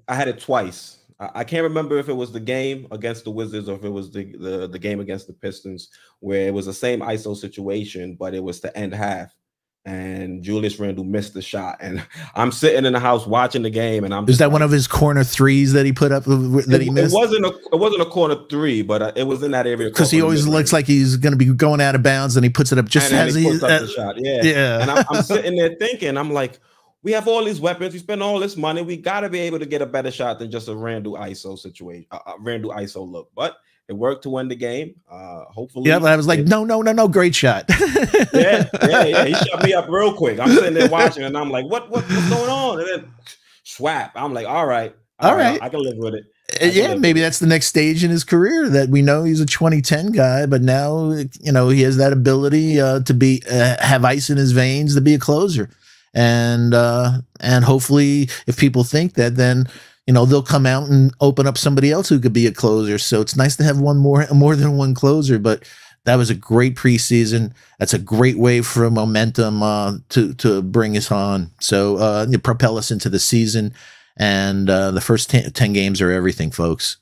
I had it twice. I can't remember if it was the game against the Wizards or if it was the game against the Pistons, where it was the same ISO situation, but it was to end half. And Julius Randle missed the shot, and I'm sitting in the house watching the game, and is that one of his corner threes that he put up that he missed? It wasn't a corner three, but it was in that area because he always looks like he's going to be going out of bounds, and he puts it up just as he puts up the shot. Yeah. And I'm sitting there thinking, I'm like, we have all these weapons, we spend all this money, we got to be able to get a better shot than just a Randle ISO situation, Randle ISO look, but it worked to win the game. Hopefully. Yeah, but I was like, no, great shot. yeah. He shut me up real quick. I'm sitting there watching, and I'm like, what's going on? And then swap. I'm like, all right, I can live with it. Maybe that's the next stage in his career. That we know he's a 2010 guy, but now he has that ability to be have ice in his veins to be a closer, and hopefully, if people think that, then they'll come out and open up somebody else who could be a closer. So it's nice to have more than one closer, but that was a great preseason. That's a great way for momentum to bring us on. So propel us into the season, and the first 10 games are everything, folks.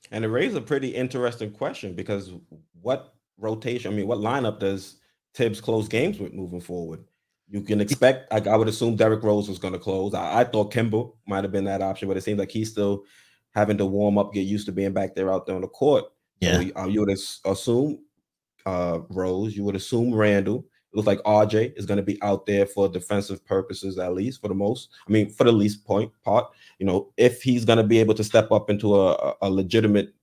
And it raises a pretty interesting question, because what lineup does Tibbs close games with moving forward? You can expect, I would assume Derrick Rose was going to close. I thought Kimber might have been that option, but it seems like he's still having to warm up, get used to being back there out there on the court. Yeah. So you would assume Rose, you would assume Randle. It looks like RJ is going to be out there for defensive purposes, at least for the least part. If he's going to be able to step up into a legitimate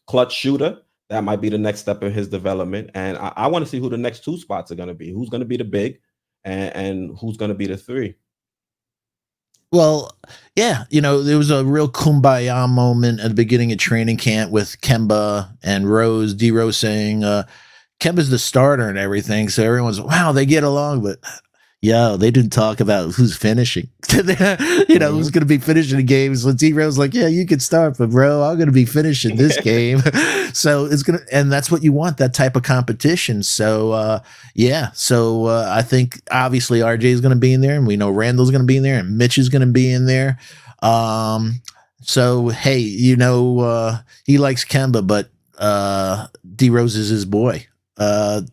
clutch shooter, that might be the next step in his development. And I want to see who the next two spots are going to be. Who's going to be the big? And who's going to be the three? Well, yeah, there was a real kumbaya moment at the beginning of training camp with Kemba and Rose, D-Rose saying Kemba's the starter and everything. So everyone's, wow, they get along. But they didn't talk about who's finishing. Who's going to be finishing the game. So D-Rose like, yeah, you can start, but bro, I'm going to be finishing this game. So it's and that's what you want, that type of competition. So I think obviously RJ is going to be in there, and we know Randall's going to be in there, and Mitch is going to be in there. So hey, he likes Kemba, but D-Rose is his boy,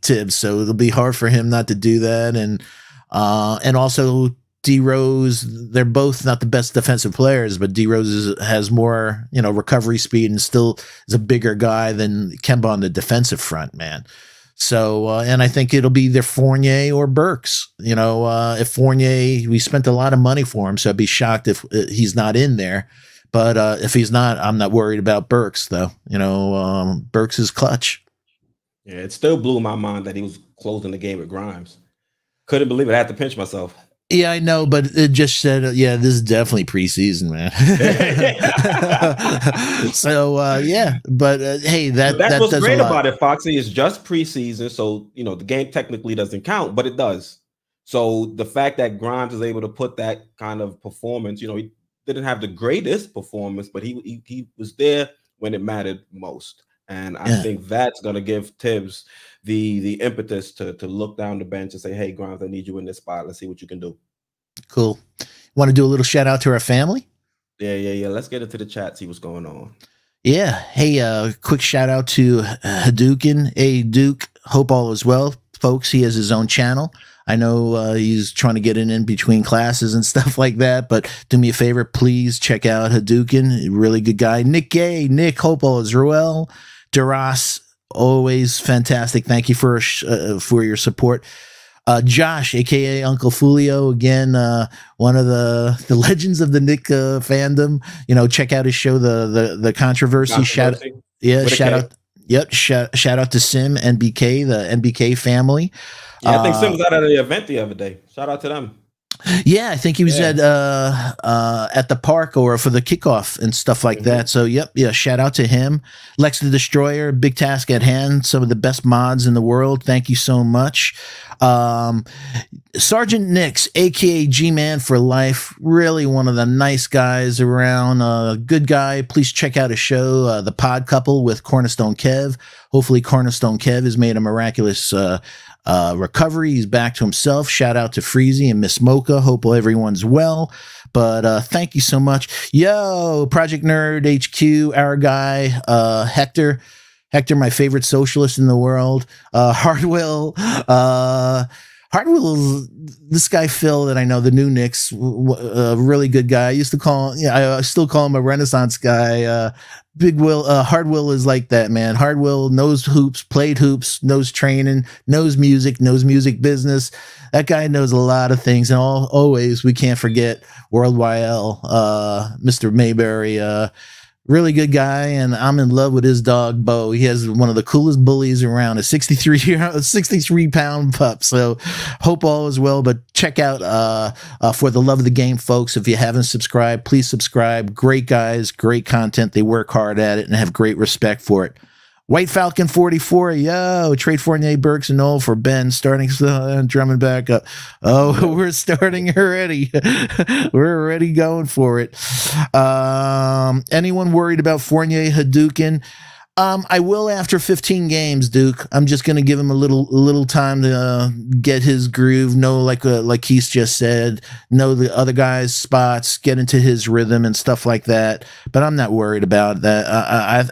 Tibbs. So it'll be hard for him not to do that, and also D-Rose, they're both not the best defensive players, but D-Rose has more, recovery speed and still is a bigger guy than Kemba on the defensive front, man. So, and I think it'll be either Fournier or Burks. If Fournier, we spent a lot of money for him, so I'd be shocked if he's not in there. But if he's not, I'm not worried about Burks, though. Burks is clutch. Yeah, it still blew my mind that he was closing the game with Grimes. Couldn't believe it. I had to pinch myself. Yeah, I know, but it just said, this is definitely preseason, man. So, but hey, that's what's great about it, Foxy. Is just preseason, so the game technically doesn't count, but it does. So the fact that Grimes is able to put that kind of performance, he didn't have the greatest performance, but he was there when it mattered most. And I think that's going to give Tibbs the impetus to look down the bench and say, hey, Grimes, I need you in this spot. Let's see what you can do. Cool. Want to do a little shout out to our family? Yeah. Let's get into the chat, see what's going on. Yeah. Hey, quick shout out to Hadouken. Hey, Duke. Hope all is well, folks. He has his own channel. I know he's trying to get in between classes and stuff like that, but do me a favor, please check out Hadouken. Really good guy. Nick Gay. Nick, hope all is well. Duras, always fantastic. Thank you for your support. Josh, aka Uncle Fulio, again, one of the legends of the Knick fandom. Check out his show, the Controversy. Shout out. Yep, shout out to Sim NBK, the NBK family. Yeah, I think Sim was out at the event the other day. Shout out to them. Yeah, I think he was at the park or for the kickoff and stuff like that. So, yep, yeah, shout out to him. Lex the Destroyer, big task at hand. Some of the best mods in the world. Thank you so much. Sergeant Knicks, aka G-Man for life, really one of the nice guys around. Good guy. Please check out his show, The Pod Couple with Cornerstone Kev. Hopefully, Cornerstone Kev has made a miraculous recovery. He's back to himself. Shout out to Freezy and Miss Mocha. Hope everyone's well. But thank you so much. Yo, Project Nerd HQ, our guy, Hector. Hector, my favorite socialist in the world. Hardwell. Hardwell, this guy Phil that I know, the new Knicks, a really good guy. I used to call him, I still call him a Renaissance guy. Big Will, Hardwell is like that, man. Hardwell knows hoops, played hoops, knows training, knows music business. That guy knows a lot of things. And always, we can't forget World YL, Mr. Mayberry, really good guy, and I'm in love with his dog, Bo. He has one of the coolest bullies around, a 63-pound pup. So hope all is well, but check out For the Love of the Game, folks. If you haven't subscribed, please subscribe. Great guys, great content. They work hard at it and have great respect for it. White Falcon 44, yo, trade Fournier, Burks, and Noel for Ben, starting drumming back up. Oh, we're starting already. We're already going for it. Anyone worried about Fournier Hadouken? I will after 15 games, Duke. I'm just going to give him a little time to get his groove. Know, like Quis just said, know the other guy's spots, get into his rhythm and stuff like that. But I'm not worried about that.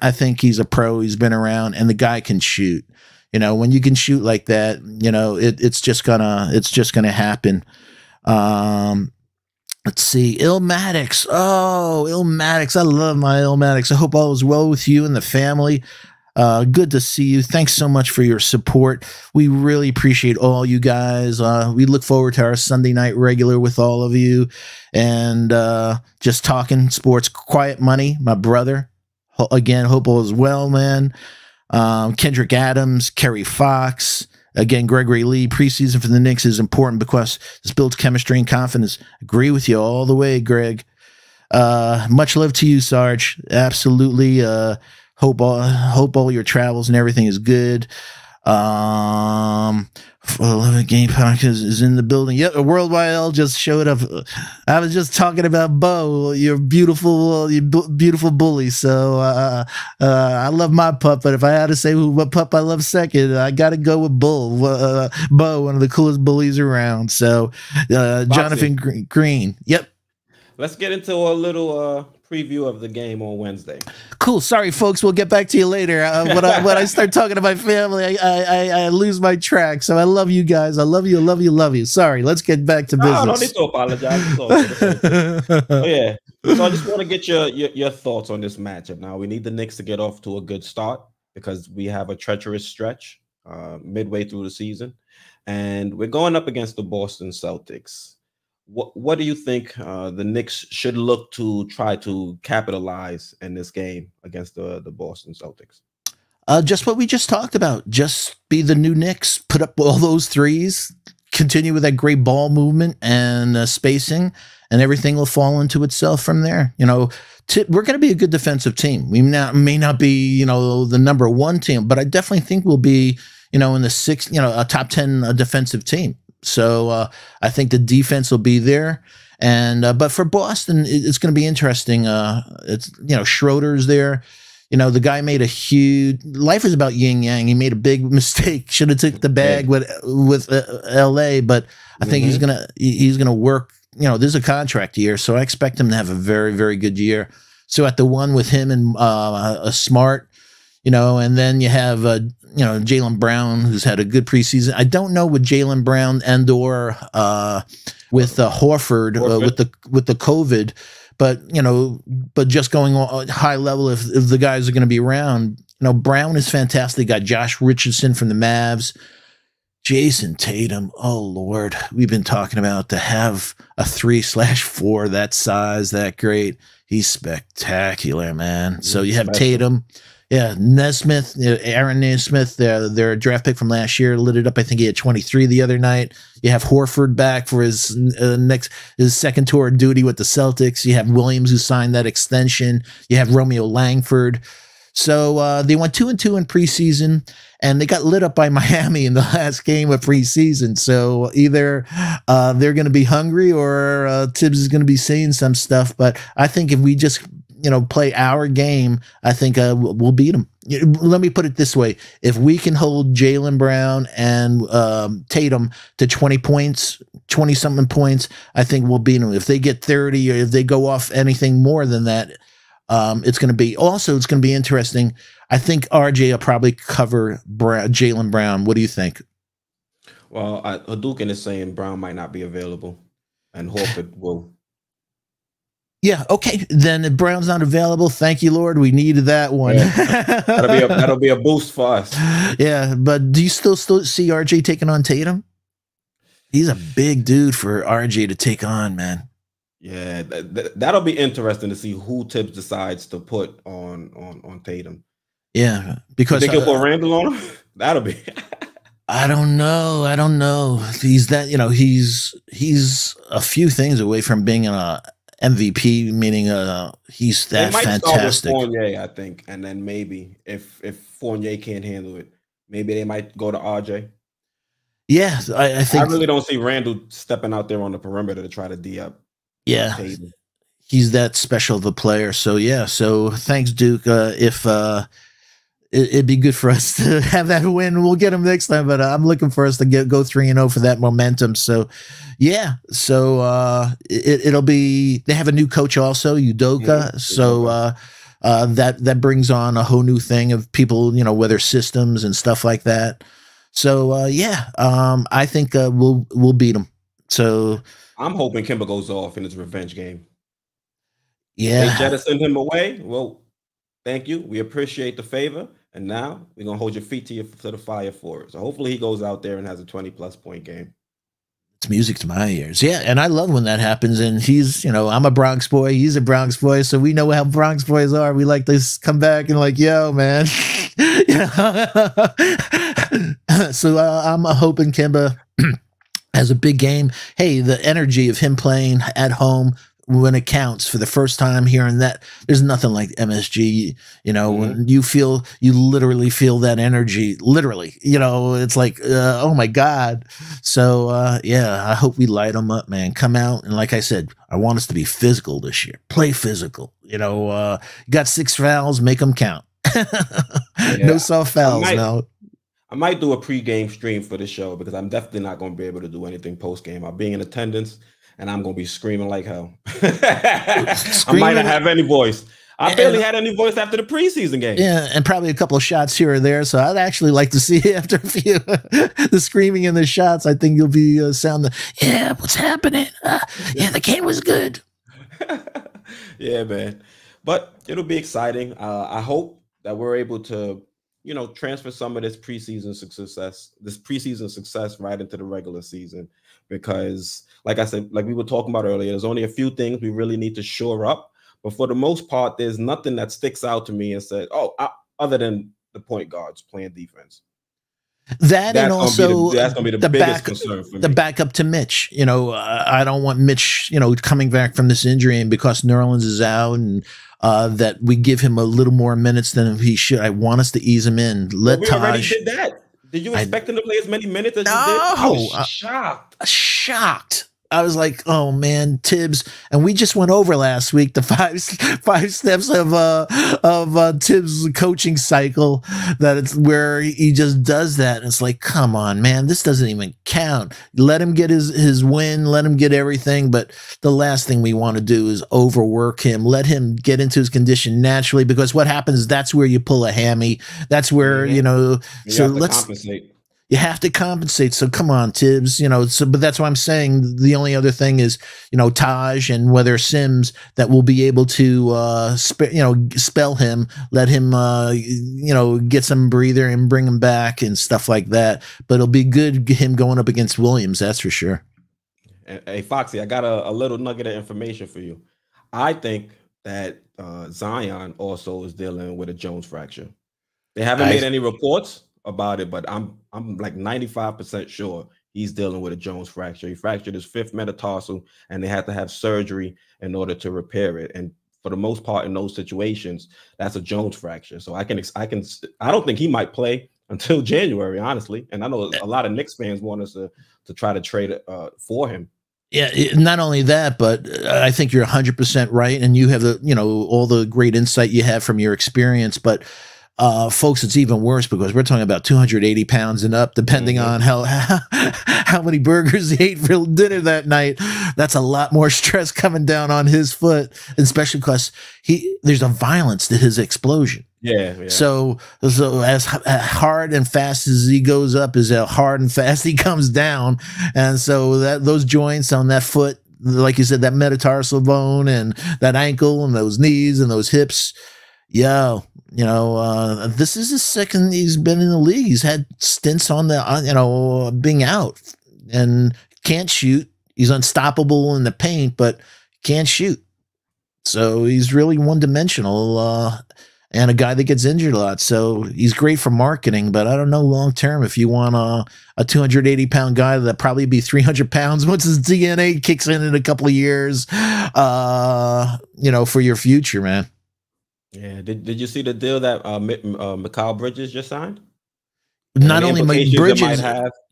I think he's a pro. He's been around, and the guy can shoot. You know, when you can shoot like that, you know, it's just gonna happen. Let's see, Illmatics. Oh, Illmatics. I love my Illmatics. I hope all is well with you and the family. Good to see you. Thanks so much for your support. We really appreciate all you guys. We look forward to our Sunday night regular with all of you. And just talking sports. Quiet Money, my brother. Again, hope all is well, man. Kendrick Adams, Kerry Fox. Again, Gregory Lee, preseason for the Knicks is important because this builds chemistry and confidence. Agree with you all the way, Greg. Much love to you, Sarge. Absolutely. Hope all your travels and everything is good. Game Podcast is in the building. Yep, World YL just showed up. I was just talking about Bo, your beautiful bully. So I love my pup, but if I had to say what pup I love second, I got to go with Bo, one of the coolest bullies around. So Jonathan Green. Yep. Let's get into a little preview of the game on Wednesday. Cool. Sorry, folks. We'll get back to you later. When I start talking to my family, I lose my track. So I love you guys. I love you. Love you. Love you. Sorry. Let's get back to business. No need to apologize. Yeah. So I just want to get your thoughts on this matchup. Now we need the Knicks to get off to a good start because we have a treacherous stretch midway through the season, and we're going up against the Boston Celtics. What do you think the Knicks should look to try to capitalize in this game against the Boston Celtics? Just what we just talked about. Just be the new Knicks. Put up all those threes. Continue with that great ball movement and spacing, and everything will fall into itself from there. You know, we're going to be a good defensive team. We may not be, you know, the number one team, but I definitely think we'll be, you know, in the sixth, you know, a top 10 defensive team. So I think the defense will be there, and but for Boston, it's going to be interesting. It's, you know, Schroeder's there. You know, the guy made a huge. Life is about yin yang. He made a big mistake. Should have took the bag with L.A., but I think he's gonna work. You know, there's a contract year, so I expect him to have a very, very good year. So at the one with him and a Smart. You know, and then you have, you know, Jaylen Brown, who's had a good preseason. I don't know with Jaylen Brown and or with Horford with the COVID, but, you know, but just going on high level, if the guys are going to be around, you know, Brown is fantastic. Got Josh Richardson from the Mavs, Jason Tatum. Oh Lord, we've been talking about to have a 3/4 that size, that great. He's spectacular, man. So you have Tatum. Yeah, Nesmith, Aaron Nesmith, their draft pick from last year, lit it up. I think he had 23 the other night. You have Horford back for his his second tour of duty with the Celtics. You have Williams, who signed that extension. You have Romeo Langford. So they went 2-2 in preseason, and they got lit up by Miami in the last game of preseason. So either they're going to be hungry, or Tibbs is going to be saying some stuff. But I think if we just play our game, I think we'll beat them. Let me put it this way: if we can hold Jaylen Brown and Tatum to 20 points, 20-something points, I think we'll beat them. If they get 30, or if they go off anything more than that, it's going to be interesting. I think RJ will probably cover Jaylen Brown. What do you think? Well, Hadouken is saying Brown might not be available, and Horford will. Yeah, okay. Then if Brown's not available, thank you, Lord. We needed that one. Yeah. That'll be a boost for us. Yeah, but do you still see RJ taking on Tatum? He's a big dude for RJ to take on, man. Yeah, that'll be interesting to see who Tibbs decides to put on Tatum. Yeah, because they can put Randle on him. That'll be. I don't know. He's that. He's a few things away from being a MVP, meaning he's that fantastic. Start with Fournier, I think, and then maybe if Fournier can't handle it, maybe they might go to RJ. Yeah, I think I really don't see Randle stepping out there on the perimeter to try to D up. Yeah, he's that special of a player. So yeah, so thanks, Duke. If it'd be good for us to have that win, we'll get him next time. But I'm looking for us to go 3-0 for that momentum. So yeah, so it'll be. They have a new coach also, Udoka. So that brings on a whole new thing of people, whether systems and stuff like that. So yeah, I think we'll beat them. So. I'm hoping Kemba goes off in his revenge game. Yeah. They jettisoned him away. Well, thank you. We appreciate the favor. And now we're going to hold your feet to the fire for it. So hopefully he goes out there and has a 20-plus point game. It's music to my ears. Yeah, and I love when that happens. And he's, I'm a Bronx boy. He's a Bronx boy. So we know how Bronx boys are. We like to come back and like, yo, man. So I'm hoping Kemba has a big game. Hey, the energy of him playing at home when it counts for the first time, hearing that, there's nothing like MSG. When you literally feel that energy. Literally, it's like, oh my God. So yeah, I hope we light them up, man. Come out, and like I said, I want us to be physical this year. Play physical. Got 6 fouls, make them count. No soft fouls. No. I might do a pre-game stream for the show because I'm definitely not going to be able to do anything post-game. I'll be in attendance and I'm going to be screaming like hell. I might not have any voice. I barely had any voice after the preseason game. Yeah, and probably a couple of shots here or there. So I'd actually like to see after a few the screaming and the shots. I think you'll be sounding, yeah, what's happening? Yeah, the game was good. Yeah, man. But it'll be exciting. I hope that we're able to transfer some of this preseason success right into the regular season, because like I said, like we were talking about earlier, there's only a few things we really need to shore up, but for the most part, there's nothing that sticks out to me and said, other than the point guards playing defense. And also that's going to be the biggest concern for me. The backup to Mitch. I don't want Mitch, coming back from this injury, and because Nerlens is out, and that we give him a little more minutes than he should. I want us to ease him in. We already did that. Did you expect him to play as many minutes as you did? I was shocked. Shocked. I was like, oh man, Tibbs. And we just went over last week the five steps of Tibbs' coaching cycle, that it's where he just does that. And it's like, come on, man, this doesn't even count. Let him get his win, let him get everything. But the last thing we want to do is overwork him. Let him get into his condition naturally, because what happens is that's where you pull a hammy. That's where, so let's compensate. You have to compensate. So come on, Tibbs, but that's why I'm saying the only other thing is, Taj and whether Sims, that will be able to, spell him, let him, get some breather and bring him back and stuff like that. But it'll be good him going up against Williams. That's for sure. Hey, Foxy, I got a little nugget of information for you. I think that Zion also is dealing with a Jones fracture. They haven't made any reports about it, but I'm like 95% sure he's dealing with a Jones fracture. He fractured his 5th metatarsal, and they had to have surgery in order to repair it. And for the most part, in those situations, that's a Jones fracture. So I don't think he might play until January, honestly. And I know a lot of Knicks fans want us to try to trade for him. Yeah, not only that, but I think you're 100% right, and you have the all the great insight you have from your experience. But folks, it's even worse because we're talking about 280 pounds and up, depending on how many burgers he ate for dinner that night. That's a lot more stress coming down on his foot, especially because there's a violence to his explosion. Yeah. So as hard and fast as he goes up is how hard and fast he comes down. And so those joints on that foot, like you said, that metatarsal bone and that ankle and those knees and those hips, this is his second he's been in the league. He's had stints on the, being out and can't shoot. He's unstoppable in the paint, but can't shoot. So he's really one-dimensional. And a guy that gets injured a lot. So he's great for marketing, but I don't know long-term if you want a 280-pound guy that probably be 300 pounds once his DNA kicks in a couple of years, for your future, man. Yeah. Did you see the deal that Mikal Bridges just signed? Not only Bridges,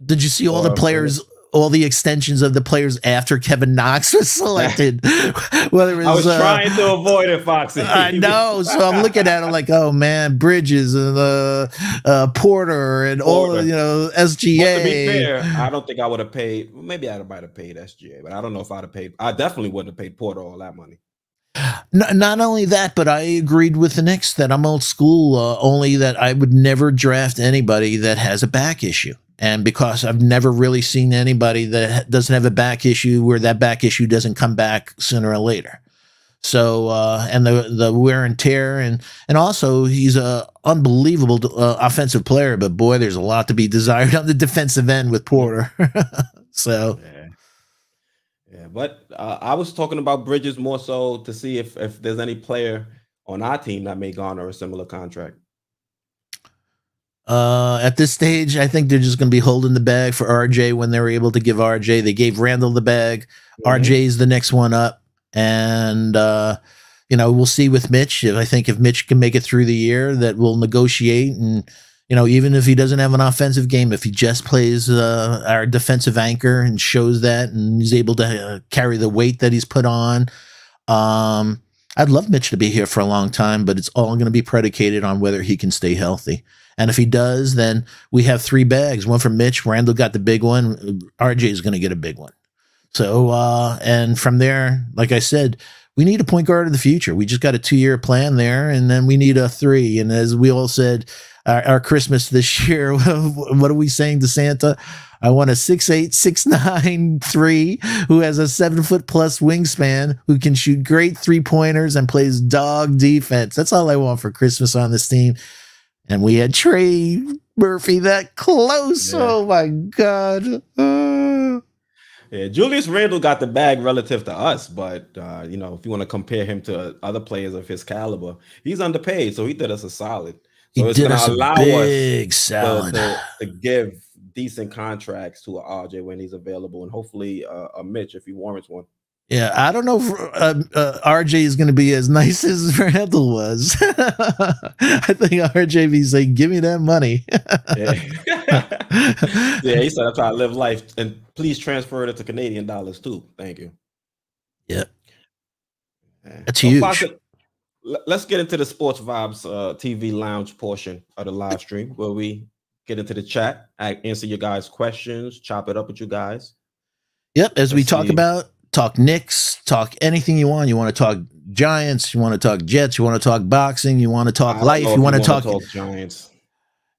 did you see all the players all the extensions of the players after Kevin Knox was selected? Whether it was, I was trying to avoid it, Foxy. I know. So I'm looking at it like, oh man, Bridges and Porter and all, SGA. Well, to be fair, I don't think I would have paid. Maybe I might have paid SGA, but I don't know if I'd have paid. I definitely wouldn't have paid Porter all that money. Not only that, but I agreed with the Knicks that I'm old school, only that I would never draft anybody that has a back issue. And because I've never really seen anybody that doesn't have a back issue where that back issue doesn't come back sooner or later. So, and the wear and tear, and also he's a unbelievable offensive player, but boy, there's a lot to be desired on the defensive end with Porter. So. Yeah, but I was talking about Bridges more so to see if there's any player on our team that may garner a similar contract. At this stage, I think they're just going to be holding the bag for RJ when they were able to give RJ. They gave Randle the bag. RJ's the next one up. And, we'll see with Mitch. I think if Mitch can make it through the year, that we'll negotiate. And, even if he doesn't have an offensive game, if he just plays our defensive anchor and shows that and he's able to carry the weight that he's put on, I'd love Mitch to be here for a long time, but it's all going to be predicated on whether he can stay healthy. And if he does, then we have 3 bags, one for Mitch. Randle got the big one. RJ is going to get a big one. So, and from there, like I said, we need a point guard of the future. We just got a 2-year plan there, and then we need a 3. And as we all said, our Christmas this year, what are we saying to Santa? I want a 6'8", 6'9", 3 who has a 7-foot plus wingspan, who can shoot great 3-pointers and plays dog defense. That's all I want for Christmas on this team. And we had Trey Murphy that close. Yeah. Oh my God. Yeah, Julius Randle got the bag relative to us, but if you want to compare him to other players of his caliber, he's underpaid, so he did us a solid. So it's going to allow us to give decent contracts to RJ when he's available, and hopefully a Mitch if he warrants one. Yeah, I don't know if RJ is going to be as nice as Randle was. I think RJ be saying, give me that money. Yeah, he said, I'm trying to live life, and please transfer it to Canadian dollars too. Thank you. Yeah. That's huge. Let's get into the Sports Vibes TV lounge portion of the live stream where we get into the chat, answer your guys' questions, chop it up with you guys. Yep, as we talk Knicks, talk anything you want. You want to talk Giants, you want to talk Jets, you want to talk boxing, you want to talk life, you want to talk Giants.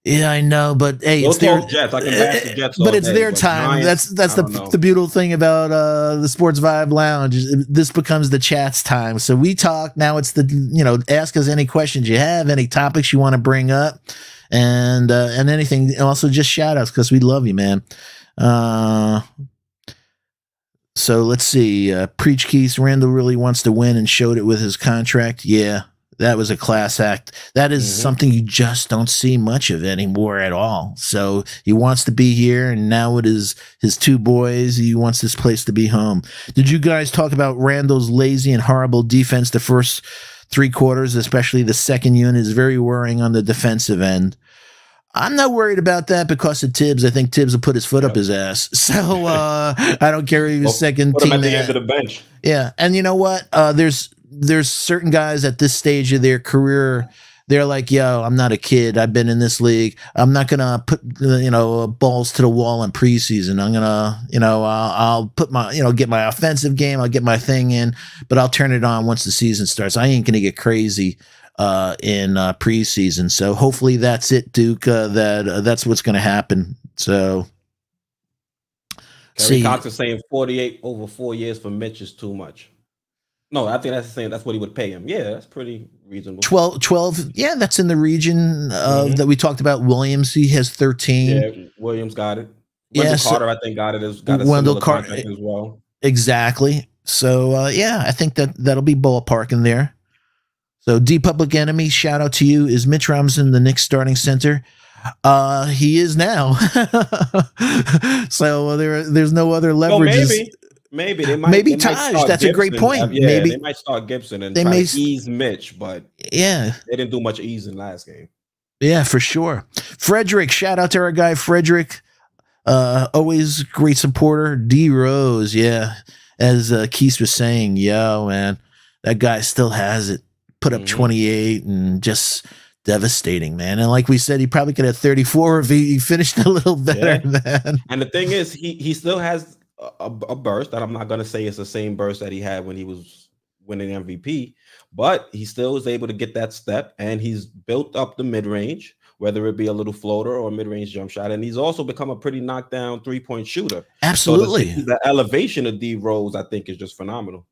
Yeah, I know, but hey, it's their Jets. I can bash the Jets, but it's their time. Giants, that's the beautiful thing about the Sports Vibe Lounge. This becomes the chat's time. So we talk now. It's the ask us any questions you have, any topics you want to bring up, and anything. Also, just shout outs because we love you, man. So let's see. Preach Keith. Randle really wants to win and showed it with his contract. Yeah, That was a class act. That is something you just don't see much of anymore at all. So he wants to be here, and now it is his two boys. He wants this place to be home. Did you guys talk about Randle's lazy and horrible defense the first 3 quarters, especially the second unit, is very worrying on the defensive end? I'm not worried about that because of Tibbs. I think Tibbs will put his foot up his ass. So I don't care if he was second put team him at the end of the bench. Yeah, and you know what? There's certain guys at this stage of their career. They're like, yo, I'm not a kid. I've been in this league. I'm not gonna put balls to the wall in preseason. I'm gonna I'll put my get my offensive game. I'll get my thing in, but I'll turn it on once the season starts. I ain't gonna get crazy in preseason. So hopefully that's it, Duke. That's what's going to happen. So Kerry Cox is saying 48 over 4 years for Mitch is too much. No, I think that's what he would pay him. Yeah, that's pretty reasonable. 12. Yeah, that's in the region that we talked about. Williams, he has 13. Yeah, Williams got it. Wendell Carter, I think, got a Wendell Carter as well. Exactly. So I think that'll be ballpark in there. So, D Public Enemy, shout out to you. Is Mitch Robinson the Knicks starting center? He is now. So there's no other leverage. Well, maybe they might. Taj. That's Gibson. A great point. Yeah, maybe they might start Gibson and try to ease Mitch, but yeah, they didn't do much easing last game. Yeah, for sure. Frederick, shout out to our guy Frederick. Always great supporter. D Rose, yeah. As Quis was saying, yo, man, that guy still has it. Put up 28 and just devastating, man. And like we said, he probably could have 34 if he finished a little better, man. And the thing is, he still has a burst that I'm not going to say it's the same burst that he had when he was winning MVP, but he still was able to get that step, and he's built up the mid-range, whether it be a little floater or a mid-range jump shot. And he's also become a pretty knockdown three-point shooter. Absolutely. So the elevation of D Rose, I think, is just phenomenal.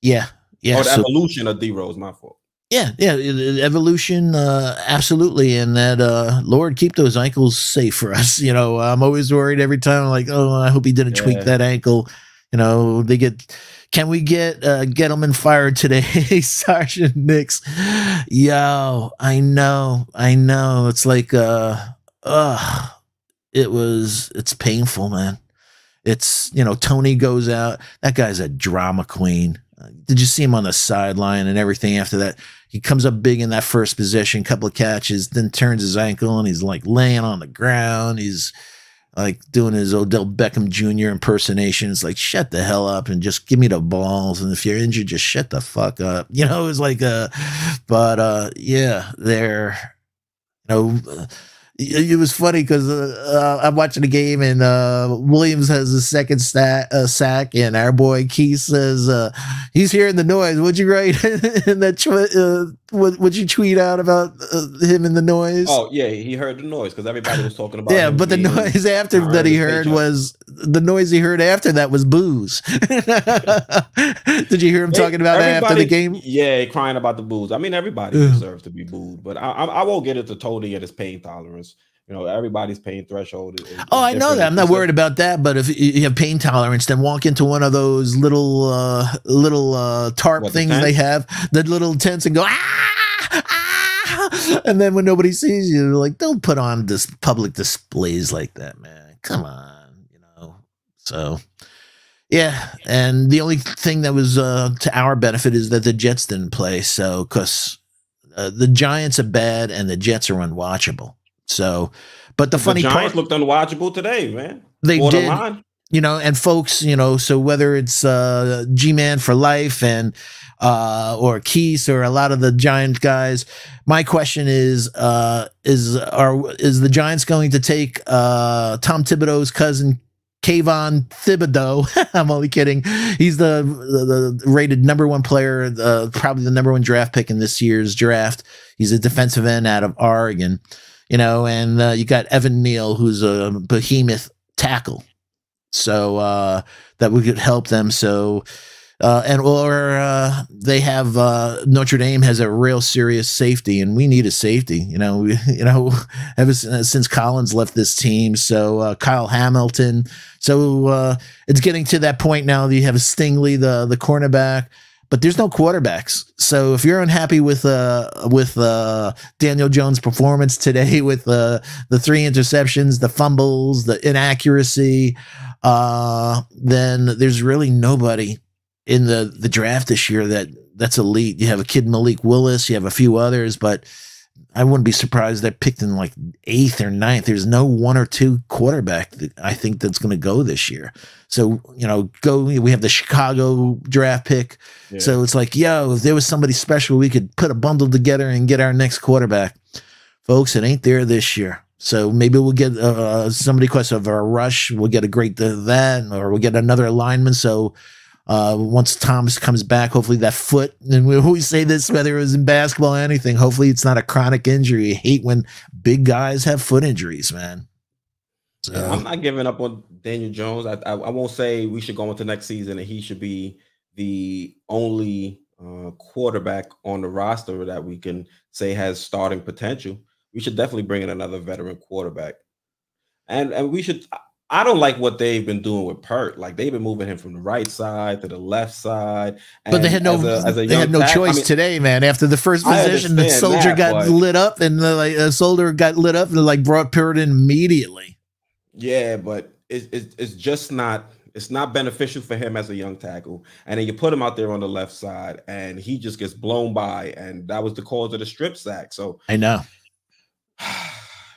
Yeah. Yeah, or the evolution of D Rose, my fault. Yeah, evolution, absolutely. And that, Lord, keep those ankles safe for us. I'm always worried every time. I'm like, oh, I hope he didn't tweak that ankle. Can we get Gettleman fired today? Sergeant Knicks. Yo, I know. It's like, it's painful, man. It's, Tony goes out. That guy's a drama queen. Did you see him on the sideline and everything after that? He comes up big in that first possession, couple of catches, then turns his ankle and he's like laying on the ground. He's like doing his Odell Beckham Jr. impersonation. It's like, shut the hell up and just give me the balls. And if you're injured, just shut the fuck up. It was like, yeah, it was funny because I'm watching the game and Williams has a second sack, and our boy Quis says he's hearing the noise. What'd you write in that? What'd you tweet out about him and the noise? Oh yeah, he heard the noise because everybody was talking about. Yeah, but the noise after that he heard was the noise he heard after that was booze. Did you hear him talking about that after the game? Yeah, crying about the booze. I mean, everybody deserves to be booed, but I won't get into Tony and his pain tolerance. Everybody's pain threshold is I know that. I'm not worried about that. But if you have pain tolerance, then walk into one of those little tarp things they have, the little tents, and go and then when nobody sees you, they're like, don't put on this public displays like that, man. Come on, So yeah, and the only thing that was to our benefit is that the Jets didn't play. So because the Giants are bad and the Jets are unwatchable. So, but the funny Giants part looked unwatchable today, man. They did, and folks, so whether it's G-Man for life and or Quis or a lot of the Giant guys, my question is the Giants going to take Tom Thibodeau's cousin Kayvon Thibodeau? I'm only kidding. He's the rated #1 player, probably the #1 draft pick in this year's draft. He's a defensive end out of Oregon. And you got Evan Neal, who's a behemoth tackle. So that we could help them. So they have Notre Dame has a real serious safety, and we need a safety. Ever since Collins left this team. So Kyle Hamilton. So it's getting to that point now that you have Stingley, the cornerback. but there's no quarterbacks. So if you're unhappy with Daniel Jones' performance today, with the 3 interceptions, the fumbles, the inaccuracy, then there's really nobody in the draft this year that's elite. You have a kid Malik Willis, you have a few others, but I wouldn't be surprised they're picked in like 8th or 9th. There's no 1 or 2 quarterback that I think that's going to go this year. So, we have the Chicago draft pick. Yeah. So it's like, if there was somebody special, we could put a bundle together and get our next quarterback. Folks, it ain't there this year. So maybe we'll get somebody question of a rush. We'll get a great that, or we'll get another lineman. So once Thomas comes back, hopefully that foot, and we always say this, whether it was in basketball or anything, hopefully it's not a chronic injury. I hate when big guys have foot injuries, man. So. Yeah, I'm not giving up on Daniel Jones. I won't say we should go into next season and he should be the only quarterback on the roster that we can say has starting potential. We should definitely bring in another veteran quarterback. And we should. I don't like what they've been doing with Pert. Like, they've been moving him from the right side to the left side. But they had no choice today, man. After the first possession, the soldier got lit up, and the soldier got lit up, and brought Pert in immediately. Yeah, but it's just not. It's not beneficial for him as a young tackle. And then you put him out there on the left side, and he just gets blown by, and that was the cause of the strip sack. So I know.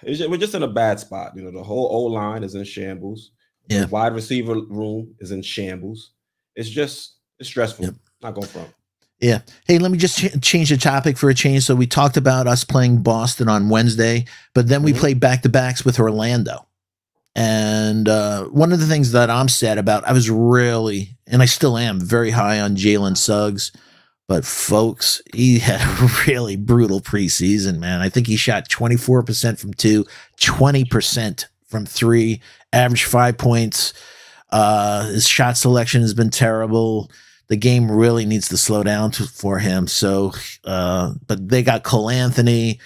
We're just in a bad spot. The whole O-line is in shambles. Yeah. The wide receiver room is in shambles. It's stressful. Yep. Not going front. Yeah. Hey, let me just change the topic for a change. So we talked about us playing Boston on Wednesday, but then we played back-to-backs with Orlando. And one of the things that I'm sad about, I was really, and I still am, very high on Jalen Suggs. But folks, he had a really brutal preseason, man. I think he shot 24% from 2, 20% from 3, averaged 5 points. His shot selection has been terrible. The game really needs to slow down for him. So, but they got Cole Anthony,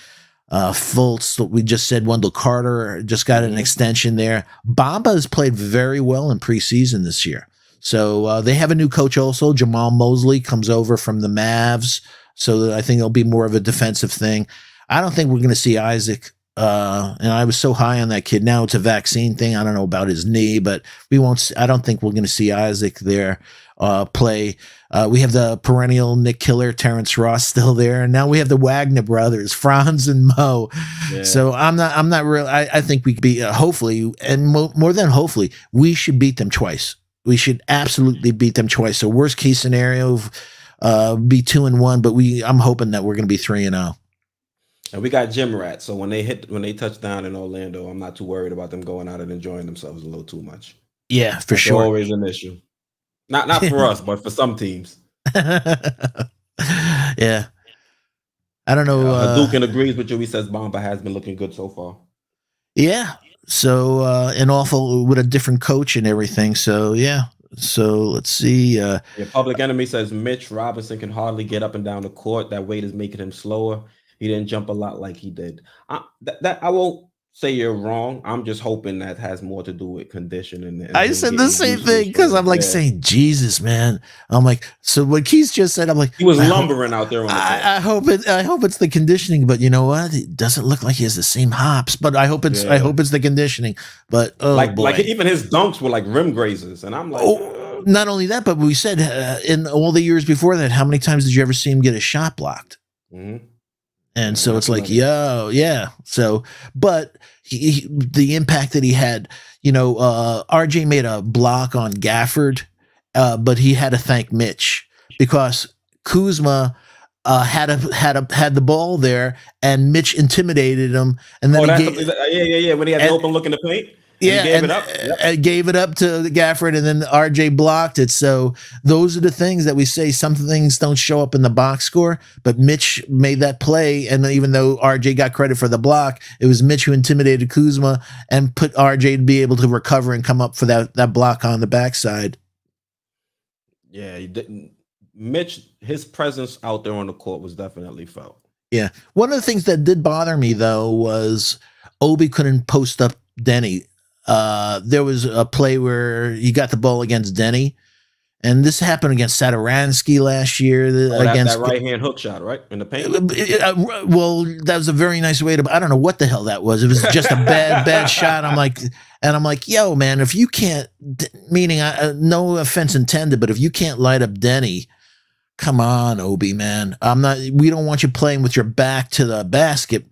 Fultz. We just said Wendell Carter just got an extension there. Bamba has played very well in preseason this year. So they have a new coach also. Jamal Mosley comes over from the Mavs. So I think it'll be more of a defensive thing. I don't think we're going to see Isaac. And I was so high on that kid. Now it's a vaccine thing. I don't know about his knee, but I don't think we're going to see Isaac there play. We have the perennial Nick Killer, Terrence Ross still there. And now we have the Wagner brothers, Franz and Mo. Yeah. So I'm not real. I think we could be, hopefully, and more than hopefully, we should beat them twice. We should absolutely beat them twice. So worst case scenario, be 2-1, but I'm hoping that we're going to be 3-0. And we got gym rats. So when they touch down in Orlando, I'm not too worried about them going out and enjoying themselves a little too much. Yeah, for sure. Always an issue. Not for us, but for some teams. Yeah. I don't know. Duke agrees with you. He says Bamba has been looking good so far. Yeah. So, and awful with a different coach and everything. So, yeah. So let's see. Public Enemy says Mitch Robinson can hardly get up and down the court. That weight is making him slower. He didn't jump a lot like he did. I won't say you're wrong. I'm just hoping that has more to do with condition. And I said the same thing because I'm saying, Jesus, man. I'm like, so what Keith just said, I'm like, he was lumbering out there. I hope it's the conditioning, but you know what? It doesn't look like he has the same hops. But I hope it's the conditioning. But like even his dunks were like rim grazers, and I'm like, not only that, but we said in all the years before that, how many times did you ever see him get a shot blocked? Mm-hmm. And so it's like, yeah. So, but the impact that he had, RJ made a block on Gafford, but he had to thank Mitch because Kuzma had the ball there, and Mitch intimidated him, and then when he had the open look in the paint. Yeah, gave it up to Gafford, and then RJ blocked it. So those are the things that we say. Some things don't show up in the box score, but Mitch made that play, and even though RJ got credit for the block, it was Mitch who intimidated Kuzma and put RJ to be able to recover and come up for that block on the backside. Yeah, he didn't. Mitch, his presence out there on the court was definitely felt. Yeah, one of the things that did bother me though was Obi couldn't post up Denny. There was a play where he got the ball against Denny, And this happened against Satoransky last year. Against that right hand hook shot, right in the paint. Well, that was a very nice way to. I don't know what the hell that was. It was just a bad shot. I'm like, yo, man, if you can't, meaning no offense intended, but if you can't light up Denny, come on, Obi, man. We don't want you playing with your back to the basket.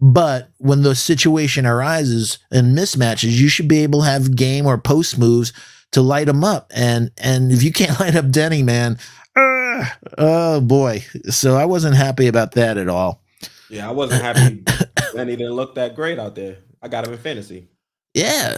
But when the situation arises and mismatches, you should be able to have game or post moves to light them up. And if you can't light up Denny, man, oh boy. So I wasn't happy about that at all. Yeah, I wasn't happy. Denny didn't look that great out there. I got him in fantasy. Yeah.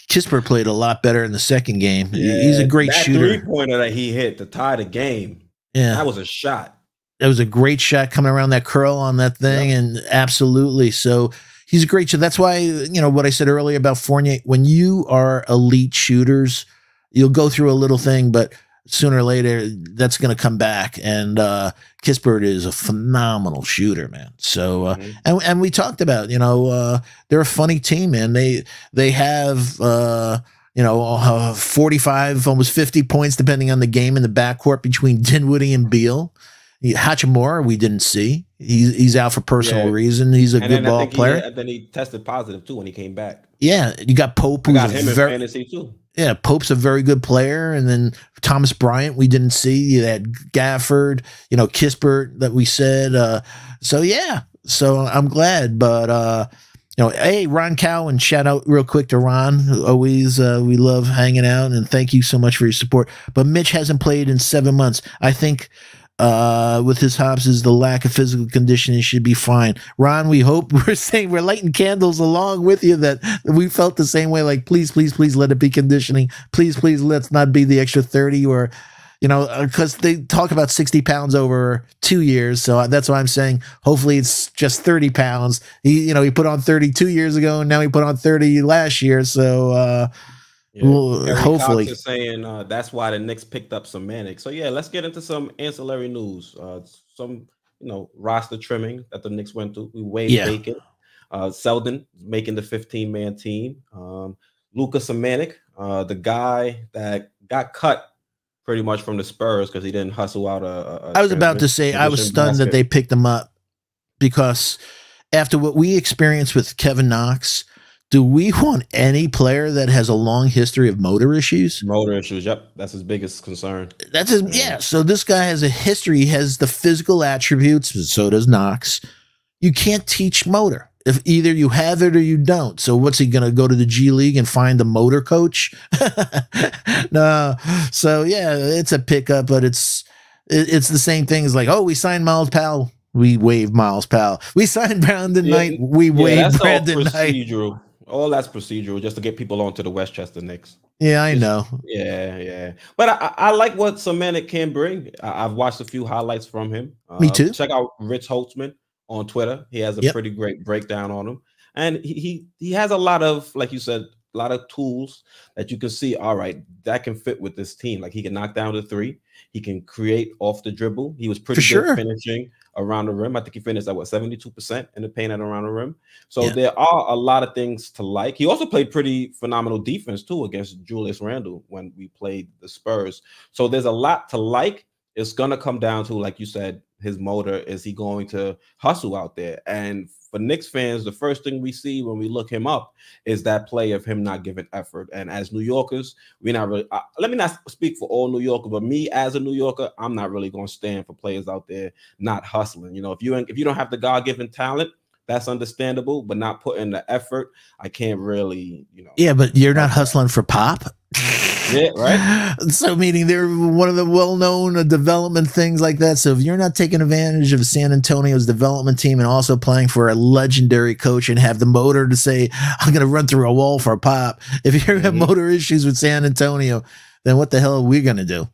Kispert played a lot better in the second game. Yeah, he's a great shooter. That 3-pointer that he hit to tie the game. Yeah, that was a shot. That was a great shot coming around that curl on that thing, and absolutely. So he's great. So that's why, what I said earlier about Fournier, when you are elite shooters, you'll go through a little thing, but sooner or later that's going to come back. And Kispert is a phenomenal shooter, man. So and we talked about, they're a funny team, man. They have 45, almost 50 points depending on the game in the backcourt between Dinwiddie and Beal. Hachimura, we didn't see. He's out for personal reason. He's a good ball player. Then he tested positive too when he came back. Yeah, you got Pope. I got him in fantasy too. Yeah, Pope's a very good player, and then Thomas Bryant we didn't see. You had Gafford, Kispert that we said. So I'm glad, but hey, Ron Cowan, shout out real quick to Ron. Always, we love hanging out, and thank you so much for your support. But Mitch hasn't played in 7 months. I think. With his hops is the lack of physical conditioning should be fine. Ron, we hope we're lighting candles along with you that we felt the same way. Like, please let it be conditioning. Please, let's not be the extra 30 or, because they talk about 60 pounds over 2 years. So that's why I'm saying, hopefully it's just 30 pounds. He put on 30 2 years ago and now he put on 30 last year. So, hopefully Cox is saying that's why the Knicks picked up some Manic. So let's get into some ancillary news. Some roster trimming that the Knicks went through. We waived Bacon. Selden making the 15-man team. Lucas Samanik, the guy that got cut pretty much from the Spurs because he didn't hustle out I was about to say I was stunned that they picked him up because after what we experienced with Kevin Knox. Do we want any player that has a long history of motor issues? Motor issues, yep. That's his biggest concern. So this guy has a history, he has the physical attributes, so does Knox. You can't teach motor. If either you have it or you don't. So what's he going to go to the G League and find a motor coach? No. So it's a pickup, but it's the same thing as like, oh, we signed Miles Powell. We waived Miles Powell. We signed Brandon Knight. We waived Brandon Knight. All that's procedural just to get people onto the Westchester Knicks. Yeah, I know. Yeah. But I like what Samanik can bring. I've watched a few highlights from him. Me too. Check out Rich Holtzman on Twitter. He has a pretty great breakdown on him. And he has a lot of, like you said, a lot of tools that you can see, all right, that can fit with this team. Like he can knock down the three. He can create off the dribble. He was pretty good finishing around the rim. I think he finished at 72% in the paint and around the rim. So there are a lot of things to like. He also played pretty phenomenal defense too against Julius Randle when we played the Spurs. So there's a lot to like. It's going to come down to, like you said, his motor. Is he going to hustle out there? And for Knicks fans, the first thing we see when we look him up is that play of him not giving effort. And as New Yorkers, we're not really, let me not speak for all New Yorkers, but me as a New Yorker, I'm not really going to stand for players out there not hustling. If you don't have the God-given talent, that's understandable, but not putting the effort, I can't really, Yeah, but you're not hustling for Pop? Yeah, right. So meaning they're one of the well-known development things like that. So if you're not taking advantage of San Antonio's development team and also playing for a legendary coach and have the motor to say, I'm going to run through a wall for a Pop. If you have motor issues with San Antonio, then what the hell are we going to do?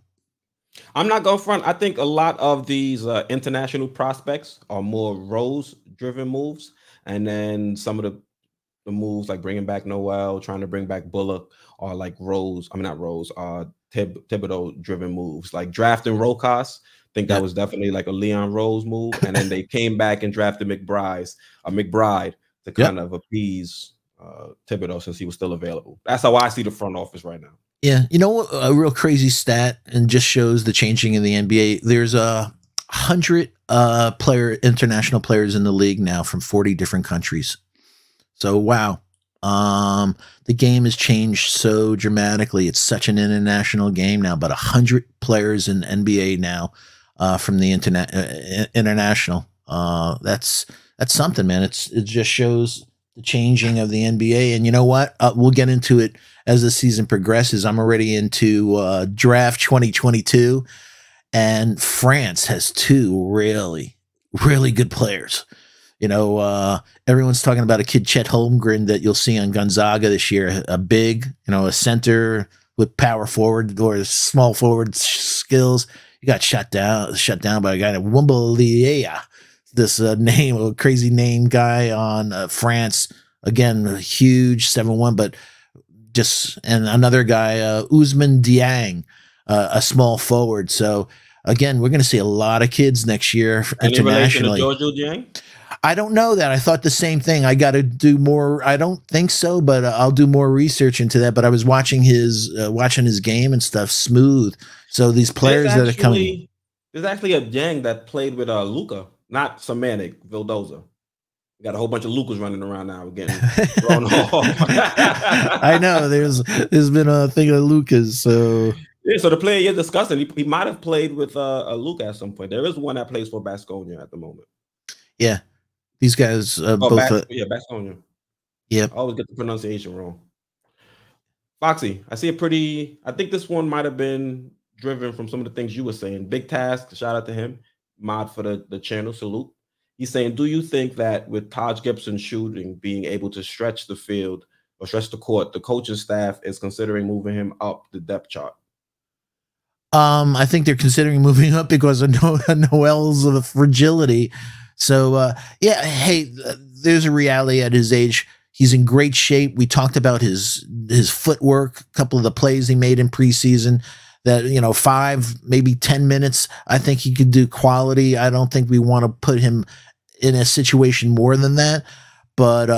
I'm not going front. I think a lot of these international prospects are more Rose-driven moves. And then some of the moves like bringing back Noel, trying to bring back Bullock, or like Thibodeau-driven moves, like drafting Rokas. I think that was definitely like a Leon Rose move. And then they came back and drafted McBride to kind of appease Thibodeau since he was still available. That's how I see the front office right now. Yeah, you know a real crazy stat, and just shows the changing in the NBA. There's 100 international players in the league now from 40 different countries. So wow, the game has changed so dramatically. It's such an international game now. But 100 players in NBA now from the international. That's something, man. It just shows the changing of the NBA. And you know what? We'll get into it as the season progresses. I'm already into draft 2022, and France has two really, really good players. Everyone's talking about a kid, Chet Holmgren, that you'll see on Gonzaga this year. A big, a center with power forward or small forward skills. He got shut down by a guy named Wumbalia. This name, a crazy name guy on France. Again, a huge 7'1", but and another guy, Ousmane Dieng, a small forward. So again, we're going to see a lot of kids next year internationally. Any relation to Giorgio Dieng? I don't know that. I thought the same thing. I got to do more. I don't think so, but I'll do more research into that. But I was watching his game and stuff. Smooth. So these players that are coming. There's actually a Dieng that played with Luka, not Semantic Vildoza. We got a whole bunch of Lucas running around now, getting thrown off. I know there's been a thing of Lucas. So yeah, so the player you're discussing, he might have played with a Luka at some point. There is one that plays for Baskonia at the moment. Yeah, these guys both. Baskonia. Yeah, I always get the pronunciation wrong. Foxy, I think this one might have been driven from some of the things you were saying. Big Task, shout out to him. Mod for the channel, salute. He's saying, do you think that with Taj Gibson shooting, being able to stretch the field or stretch the court, the coaching staff is considering moving him up the depth chart? I think they're considering moving up because of Noel's fragility. So, there's a reality at his age. He's in great shape. We talked about his footwork, a couple of the plays he made in preseason. That 5, maybe 10 minutes, I think he could do quality. I don't think we want to put him in a situation more than that. But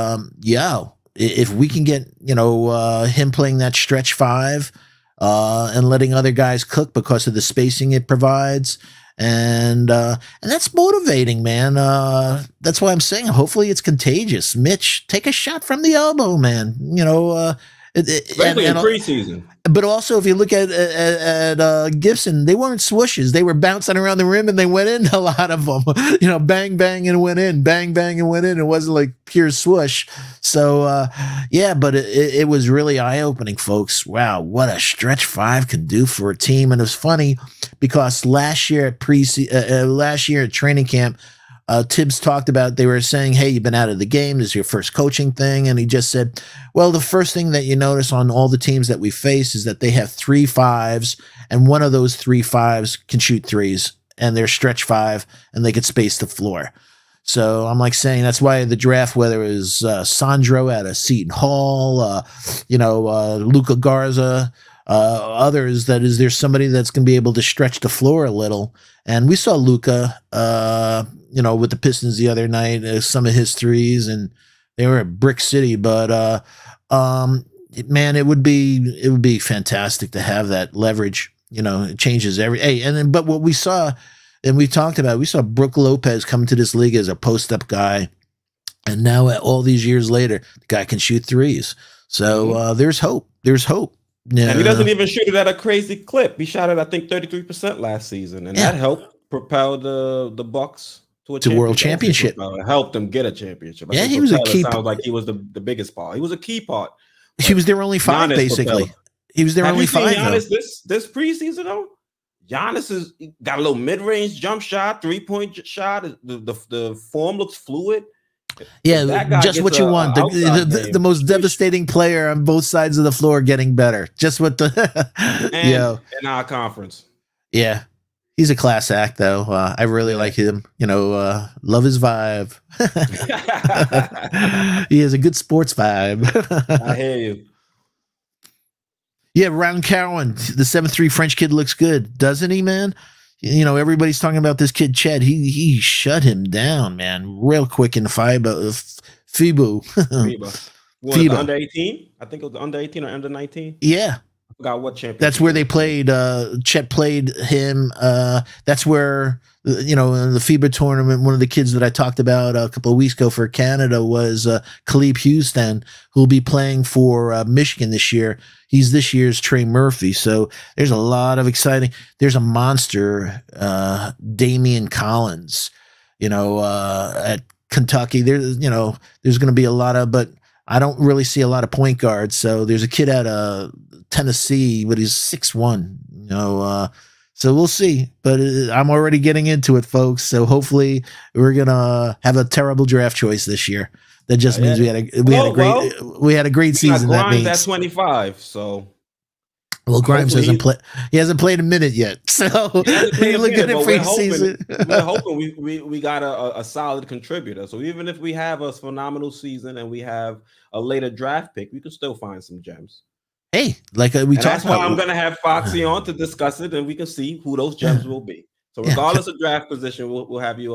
if we can get him playing that stretch 5 and letting other guys cook because of the spacing it provides, and that's motivating, man. That's why I'm saying hopefully it's contagious. Mitch, take a shot from the elbow, man. Especially in preseason. But also, if you look at Gibson, they weren't swooshes. They were bouncing around the rim, and they went in, a lot of them. Bang, bang, and went in. Bang, bang, and went in. It wasn't like pure swoosh. So, but it was really eye-opening, folks. Wow, what a stretch 5 can do for a team. And it was funny because last year at training camp, Tibbs talked about, they were saying, hey, you've been out of the game. This is your first coaching thing. And he just said, well, the first thing that you notice on all the teams that we face is that they have 3 5s, and one of those 3 5s can shoot threes, and they're stretch 5, and they could space the floor. So I'm saying that's why the draft, whether it was Sandro out of Seton Hall, Luca Garza, others, there's somebody that's going to be able to stretch the floor a little. And we saw Luca, with the Pistons the other night, some of his threes, and they were at Brick City. But man, it would be fantastic to have that leverage. It changes but what we saw, and we talked about, we saw Brook Lopez come to this league as a post-up guy, and now all these years later, the guy can shoot threes. So there's hope. There's hope. Yeah. And he doesn't even shoot it at a crazy clip. He shot it, I think, 33% last season, and that helped propel the Bucks to world championship. It helped them get a championship. He was a key. Sounds like he was the biggest part. He was a key part. He was their only 5, basically. He was their only 5. Giannis this preseason though. Giannis has got a little mid-range jump shot, 3-point shot. The form looks fluid. Yeah, just what you want. The most devastating player on both sides of the floor getting better. Just what in our conference. Yeah. He's a class act, though. I really like him. Love his vibe. He has a good sports vibe. I hear you. Yeah, Ron Cowan, the 7'3" French kid, looks good, doesn't he, man? Everybody's talking about this kid, Chet. He shut him down, man, real quick in FIBA. FIBA. Under 18? I think it was under 18 or under 19. Yeah. Forgot what championship. That's where they played. Chet played him. That's where, you know, in the FIBA tournament, one of the kids that I talked about a couple of weeks ago for Canada was Khalib Houston, who'll be playing for Michigan this year. He's this year's Trey Murphy. So there's a lot of exciting. There's a monster, Damian Collins, you know, at Kentucky. There's going to be a lot of, but I don't really see a lot of point guards. So there's a kid out of Tennessee, but he's 6'1", you know, so we'll see. But I'm already getting into it, folks. So hopefully we're going to have a terrible draft choice this year. That just means we had a great season. That means that's 25. So Grimes hasn't played. He hasn't played a minute yet. So he's looking at preseason. We're hoping we got a solid contributor. So even if we have a phenomenal season and we have a later draft pick, we can still find some gems. Hey, like we talked about. That's why I'm going to have Foxy on to discuss it, and we can see who those gems will be. So regardless of draft position, we'll have you.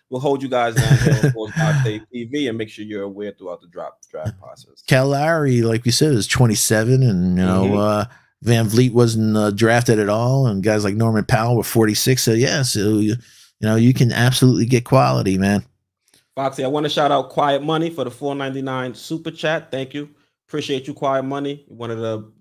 We'll hold you guys down here on Sports TV and make sure you're aware throughout the draft process. Cal Lowry, like we said, is 27, and you know Van Vliet wasn't drafted at all, and guys like Norman Powell were 46. So you know you can absolutely get quality, man. Foxy, I want to shout out Quiet Money for the $4.99 super chat. Thank you. Appreciate you, Quiet Money. One of the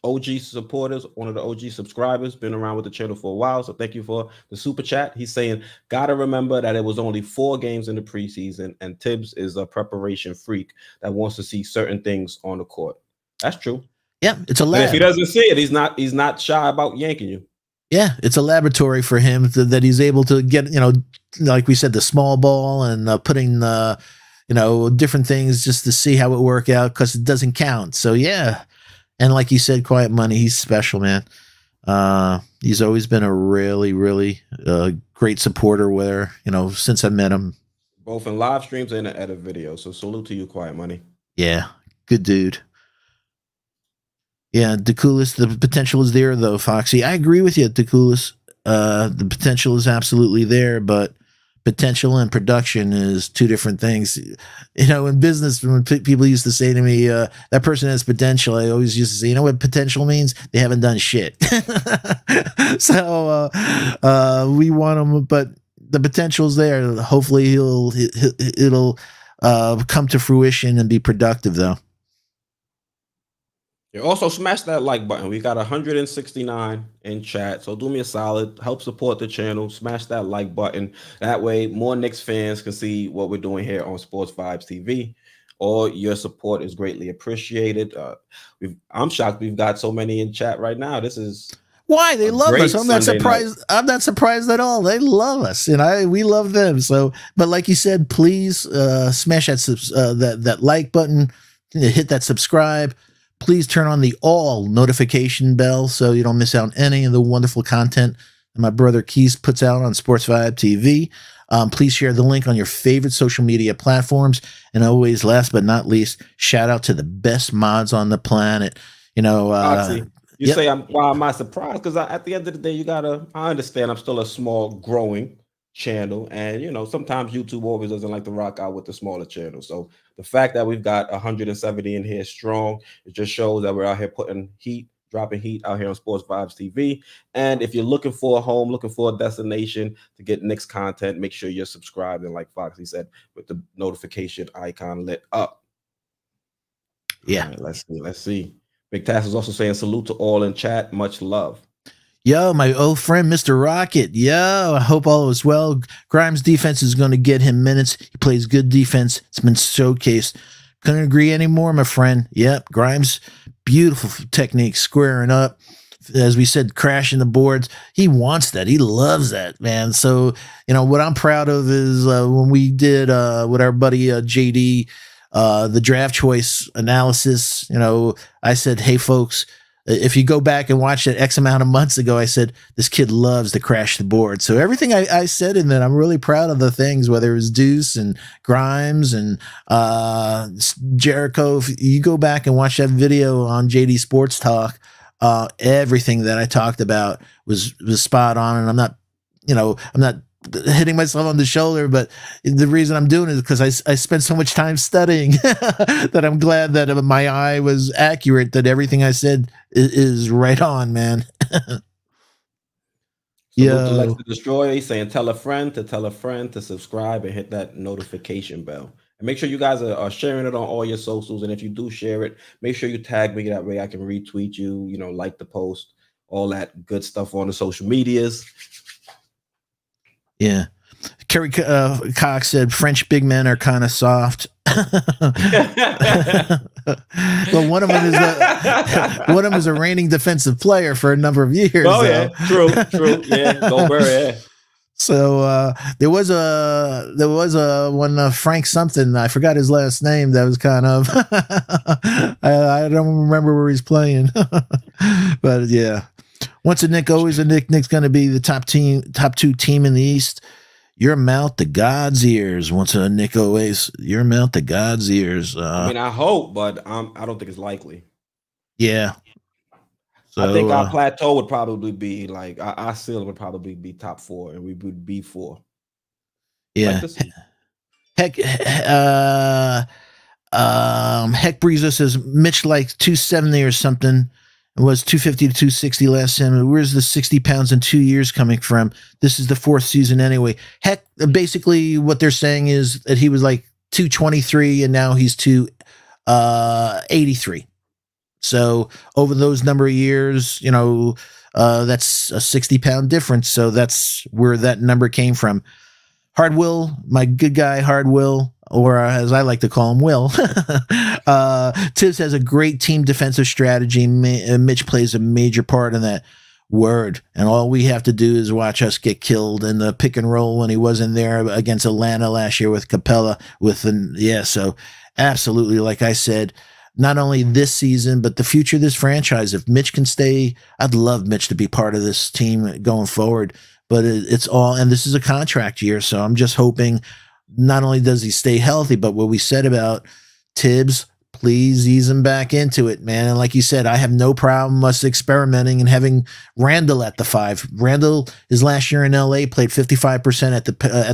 OG supporters, one of the OG subscribers, been around with the channel for a while. So thank you for the super chat. He's saying, gotta remember that it was only 4 games in the preseason, and Tibbs is a preparation freak that wants to see certain things on the court. That's true. Yeah, it's a lab. If he doesn't see it, he's not shy about yanking you. Yeah, it's a laboratory for him that he's able to get, you know, like we said, the small ball and putting you know, different things just to see how it work out, because it doesn't count. So yeah. And like you said, Quiet Money, he's special, man. He's always been a really, really great supporter where, you know, since I met him. Both in live streams and in edit videos. So salute to you, Quiet Money. Yeah, good dude. Yeah, DeCoulis, the potential is there, though, Foxy. I agree with you, DeCoulis. The potential is absolutely there, but potential and production is 2 different things. You know, in business, when people used to say to me, that person has potential, I always used to say, you know what potential means? They haven't done shit. So we want them, but the potential's there. Hopefully it'll come to fruition and be productive, though. You also smash that like button. We got 169 in chat, so do me a solid, help support the channel, smash that like button. That way more Knicks fans can see what we're doing here on Sports Vibes TV. All your support is greatly appreciated. I'm shocked we've got so many in chat right now. This is why they love us. I'm not surprised. I'm not surprised at all. They love us, and we love them. So, but like you said, please smash that like button, hit that subscribe. Please turn on the all notification bell so you don't miss out on any of the wonderful content that my brother Quis puts out on Sports Vibe TV. Please share the link on your favorite social media platforms. And always, last but not least, shout out to the best mods on the planet. You know, you say, why am I surprised? Because at the end of the day, I understand I'm still a small growing channel, and you know, sometimes YouTube always doesn't like to rock out with the smaller channels. So the fact that we've got 170 in here strong, it just shows that we're out here putting heat, dropping heat out here on Sports Vibes TV. And if you're looking for a home, looking for a destination to get Knicks content, make sure you're subscribed, and like Foxy said, with the notification icon lit up. Yeah, right, let's see. Big Tass is also saying salute to all in chat, much love. Yo, my old friend, Mr. Rocket. Yo, I hope all is well. Grimes' defense is going to get him minutes. He plays good defense. It's been showcased. Couldn't agree anymore, my friend. Yep, Grimes, beautiful technique, squaring up. As we said, crashing the boards. He wants that. He loves that, man. So, you know, what I'm proud of is when we did with our buddy JD, the draft choice analysis, you know, I said, hey, folks, if you go back and watch it X amount of months ago, I said, this kid loves to crash the board. So everything I said in that, I'm really proud of the things, whether it was Deuce and Grimes and Jericho. If you go back and watch that video on JD Sports Talk, everything that I talked about was spot on. And I'm not hitting myself on the shoulder, but the reason I'm doing it is because I spent so much time studying that I'm glad that my eye was accurate, that everything I said is right on, man. Salute to Lex the Destroyer. He's saying tell a friend to subscribe and hit that notification bell. And make sure you guys are sharing it on all your socials. And if you do share it, make sure you tag me. That way I can retweet you, like the post, all that good stuff on the social medias. Yeah. Kerry Cox said French big men are kind of soft. Well, one of them is a reigning defensive player for a number of years. Oh, yeah. True. Yeah. Gobert, yeah. So there was a one Frank something, I forgot his last name, that was kind of I don't remember where he's playing. But yeah. Once a Knick, always a Knick. Knick's going to be the top 2 team in the East. Your mouth to God's ears. Once a Knick, always your mouth to God's ears. I hope, but I don't think it's likely. Yeah. So, I think our plateau would probably be like our ceiling would probably be top 4, and we would be 4. Yeah. Heck Breezer says Mitch like 270 or something. It was 250 to 260 last time. Where's the 60 pounds in 2 years coming from? This is the 4th season anyway. Heck, basically what they're saying is that he was like 223 and now he's 283. So over those number of years, that's a 60-pound difference. So that's where that number came from. Hard Will, my good guy, Hard Will, or as I like to call him, Will. Tibbs has a great team defensive strategy. Mitch plays a major part in that. Word. And all we have to do is watch us get killed in the pick and roll when he wasn't there against Atlanta last year with Capella. So absolutely, like I said, not only this season, but the future of this franchise. If Mitch can stay, I'd love Mitch to be part of this team going forward. But it's all, and this is a contract year, so I'm just hoping not only does he stay healthy, but what we said about Tibbs, please ease him back into it, man. And like you said, I have no problem us experimenting and having Randle at the 5. Randle, his last year in LA, played 55% at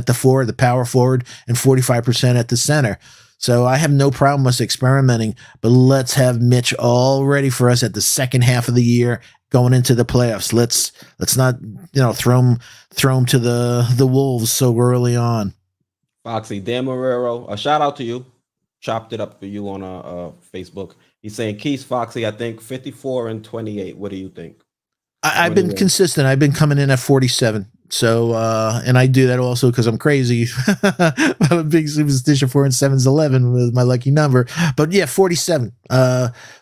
the 4, the power forward, and 45% at the center. So I have no problem us experimenting, but let's have Mitch all ready for us at the second half of the year going into the playoffs. Let's not, throw him to the wolves so early on. Foxy Dan Marrero, a shout out to you. Chopped it up for you on Facebook. He's saying Quis Foxy, I think 54 and 28. What do you think? I've been consistent. I've been coming in at 47. So, and I do that also because I'm crazy. I'm a big superstition. 4 and 7 is 11 with my lucky number. But yeah, 47.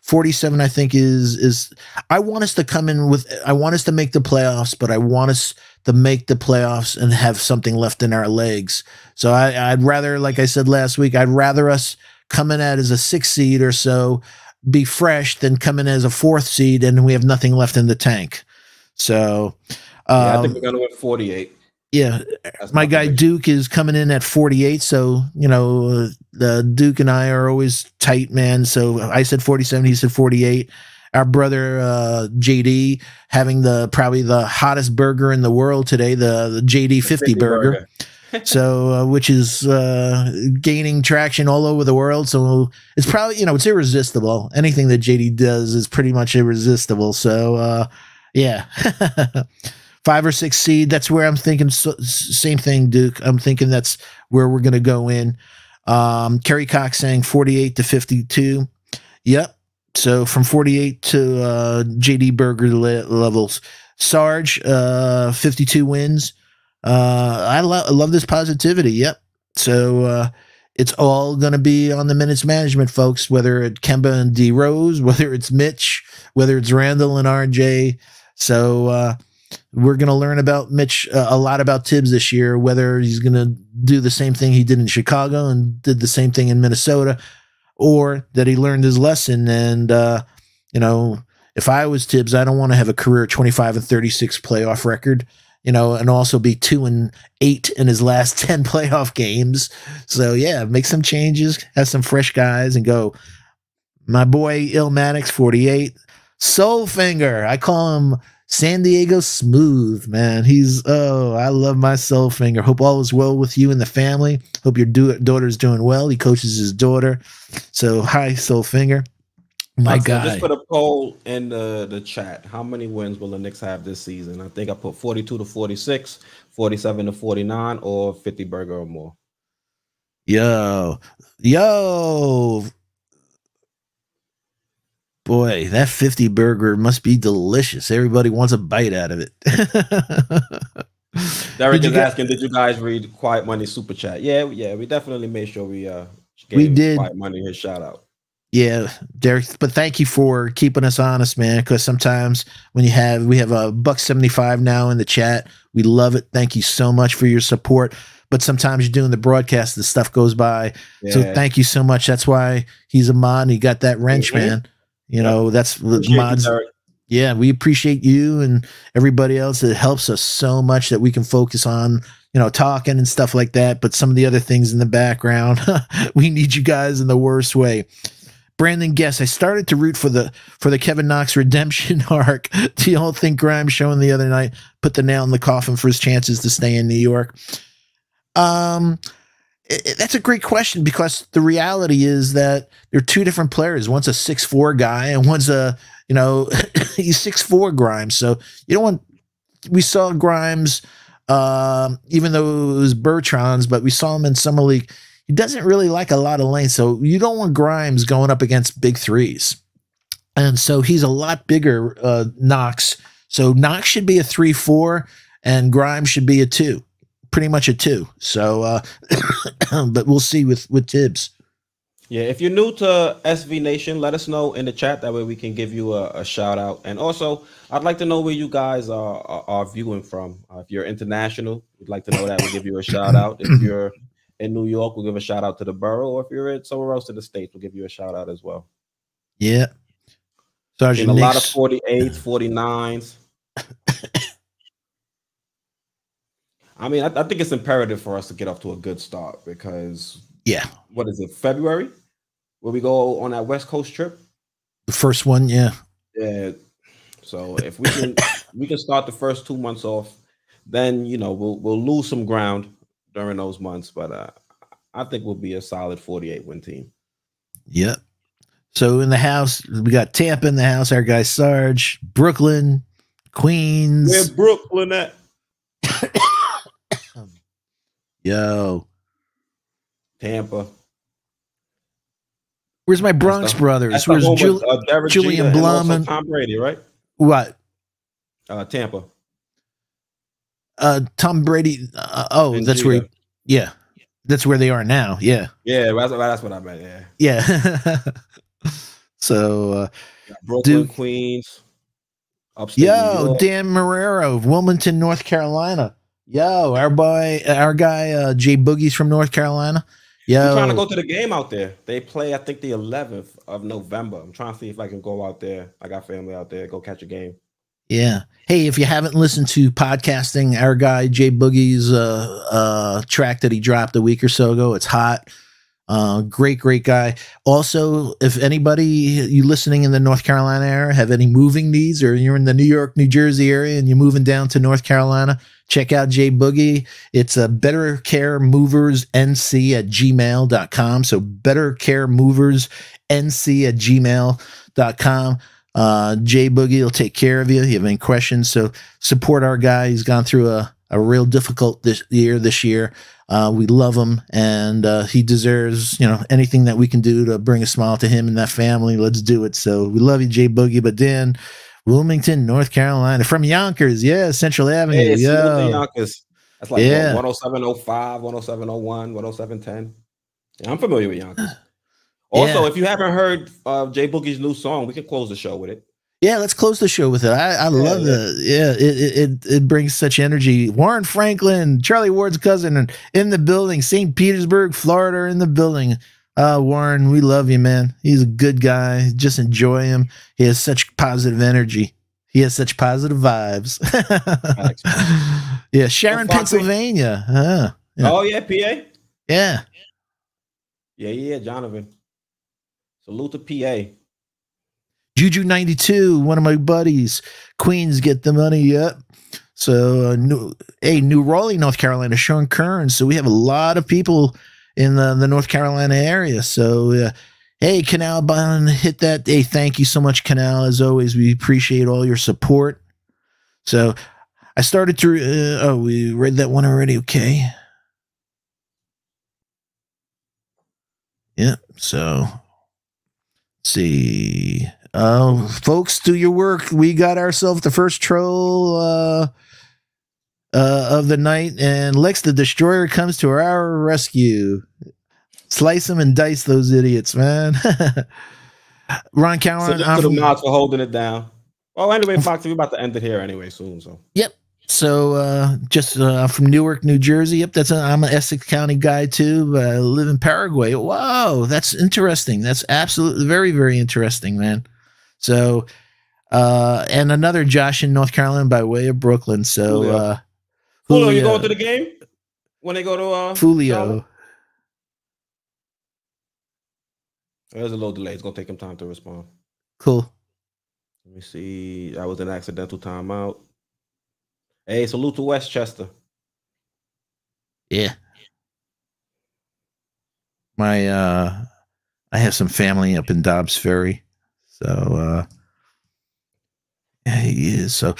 47, I think is. I want us to come in with. I want us to make the playoffs, but I want us to make the playoffs and have something left in our legs. So I'd rather, like I said last week, I'd rather us come in as a 6th seed or so, be fresh, than come in as a 4th seed and we have nothing left in the tank. So. I think we're going to win 48. Yeah, my guy Duke is coming in at 48. So, the Duke and I are always tight, man. So I said 47, he said 48. Our brother JD having probably the hottest burger in the world today, the JD 50 burger. So, which is gaining traction all over the world. So it's probably, it's irresistible. Anything that JD does is pretty much irresistible. So, yeah. 5 or 6 seed. That's where I'm thinking. Same thing, Duke. I'm thinking that's where we're going to go in. Kerry Cox saying 48 to 52. Yep. So from 48 to JD Berger levels. Sarge, 52 wins. I love this positivity. Yep. So it's all going to be on the minutes management, folks, whether it's Kemba and D Rose, whether it's Mitch, whether it's Randle and RJ. So we're going to learn about Mitch, a lot about Tibbs this year, whether he's going to do the same thing he did in Chicago and did the same thing in Minnesota, or that he learned his lesson. And, if I was Tibbs, I don't want to have a career 25 and 36 playoff record, and also be 2 and 8 in his last 10 playoff games. So yeah, make some changes, have some fresh guys, and go. My boy Illmatic 48, Soulfinger. I call him San Diego Smooth, man. I love my soul finger. Hope all is well with you and the family. Hope your daughter's doing well. He coaches his daughter. So, hi, soul finger. My guy. Just put a poll in the chat. How many wins will the Knicks have this season? I think I put 42 to 46, 47 to 49, or 50 burger or more. Yo. Boy, that 50 burger must be delicious. Everybody wants a bite out of it. Derek is asking, did you guys read Quiet Money Super Chat? Yeah, we definitely made sure we gave Quiet Money his shout out. Yeah, Derek, but thank you for keeping us honest, man, because sometimes when we have a $1.75 now in the chat. We love it. Thank you so much for your support. But sometimes you're doing the broadcast, the stuff goes by. Yeah. So thank you so much. That's why he's a mod and he got that wrench, man. You know, that's what mods. Yeah, we appreciate you and everybody else. It helps us so much that we can focus on, talking and stuff like that. But some of the other things in the background, we need you guys in the worst way. Brandon Guess, I started to root for the Kevin Knox redemption arc. Do you all think Grimes showing the other night put the nail in the coffin for his chances to stay in New York? That's a great question, because the reality is that they're two different players. One's a 6'4" guy and one's a, he's 6'4" Grimes. So we saw Grimes, even though it was Bertrand's, but we saw him in summer league. He doesn't really like a lot of length. So you don't want Grimes going up against big threes. And so he's a lot bigger, Knox. So Knox should be a 3-4 and Grimes should be a 2. Pretty much a 2. So, but we'll see with Tibbs. Yeah, if you're new to SV Nation, let us know in the chat. That way we can give you a shout out. And also, I'd like to know where you guys are viewing from. If you're international, we'd like to know that. We'll give you a shout out. If you're in New York, we'll give a shout out to the borough. Or if you're in somewhere else in the States, we'll give you a shout out as well. Yeah. Sergeant Knicks. A lot of 48s, 49s. I mean, I think it's imperative for us to get off to a good start because, what is it, February, where we go on that West Coast trip? The first one, yeah. Yeah. So if we can start the first 2 months off, then we'll lose some ground during those months. But I think we'll be a solid 48 win team. Yep. So in the house, we got Tampa in the house. Our guy Sarge, Brooklyn, Queens. Where Brooklyn at? Yo, Tampa. Where's my Bronx brothers? Where's Julian Blum and Tom Brady, right? What? Tampa. Tom Brady. That's where. Yeah, that's where they are now. Yeah. Yeah, that's what I meant. Yeah. Yeah. So, Brooklyn, Queens, upstate New York. Dan Marrero of Wilmington, North Carolina. Yo, our guy, Jay Boogie's from North Carolina. Yo, I'm trying to go to the game out there. They play, I think, the 11th of November. I'm trying to see if I can go out there. I got family out there. Go catch a game. Yeah. Hey, if you haven't listened to podcasting, our guy, Jay Boogie's track that he dropped a week or so ago, it's hot. Great guy. Also, if anybody you listening in the North Carolina area have any moving needs, or you're in the New York, New Jersey area and you're moving down to North Carolina, check out Jay Boogie. It's a Better Care Movers NC at gmail.com. So Better Care Movers NC at gmail.com. Jay Boogie will take care of you. If you have any questions, so support our guy. He's gone through a real difficult this year. We love him, and he deserves, anything that we can do to bring a smile to him and that family. Let's do it. So we love you, Jay Boogie. But Dan, Wilmington, North Carolina, from Yonkers, Central Avenue. Hey, Yonkers. That's like 10705, 10701, 10710. Yeah, I'm familiar with Yonkers. Also, if you haven't heard Jay Boogie's new song, we can close the show with it. Yeah, let's close the show with it. I love it. It brings such energy. Warren Franklin, Charlie Ward's cousin, and in the building. St. Petersburg, Florida, in the building. Warren, we love you, man. He's a good guy. Just enjoy him. He has such positive energy. He has such positive vibes. Yeah, Sharon, Pennsylvania. Yeah. Oh yeah, PA. Yeah. Yeah, Jonathan. Salute to PA. Juju92, one of my buddies. Queens, get the money. Yep. So, New Raleigh, North Carolina, Sean Kern. So we have a lot of people in the North Carolina area. So, hey, Canal Bond, hit that. Hey, thank you so much, Canal. As always, we appreciate all your support. So I started through, we read that one already. Okay. Yeah. So let's see. Folks, do your work. We got ourselves the first troll of the night, and Lex the Destroyer comes to our rescue. Slice them and dice those idiots, man. Ron Cowan. To the mods for holding it down. Oh, anyway, Fox, we're about to end it here anyway soon. So yep. So just from Newark, New Jersey. Yep, I'm an Essex County guy too. I live in Paraguay. Wow, that's interesting. That's absolutely very, very interesting, man. So and another Josh in North Carolina by way of Brooklyn. So Julio, you going to the game when they go to Julio? There's a little delay. It's gonna take him time to respond. Cool. Let me see. That was an accidental timeout. Hey, salute to Westchester. Yeah. I have some family up in Dobbs Ferry. So So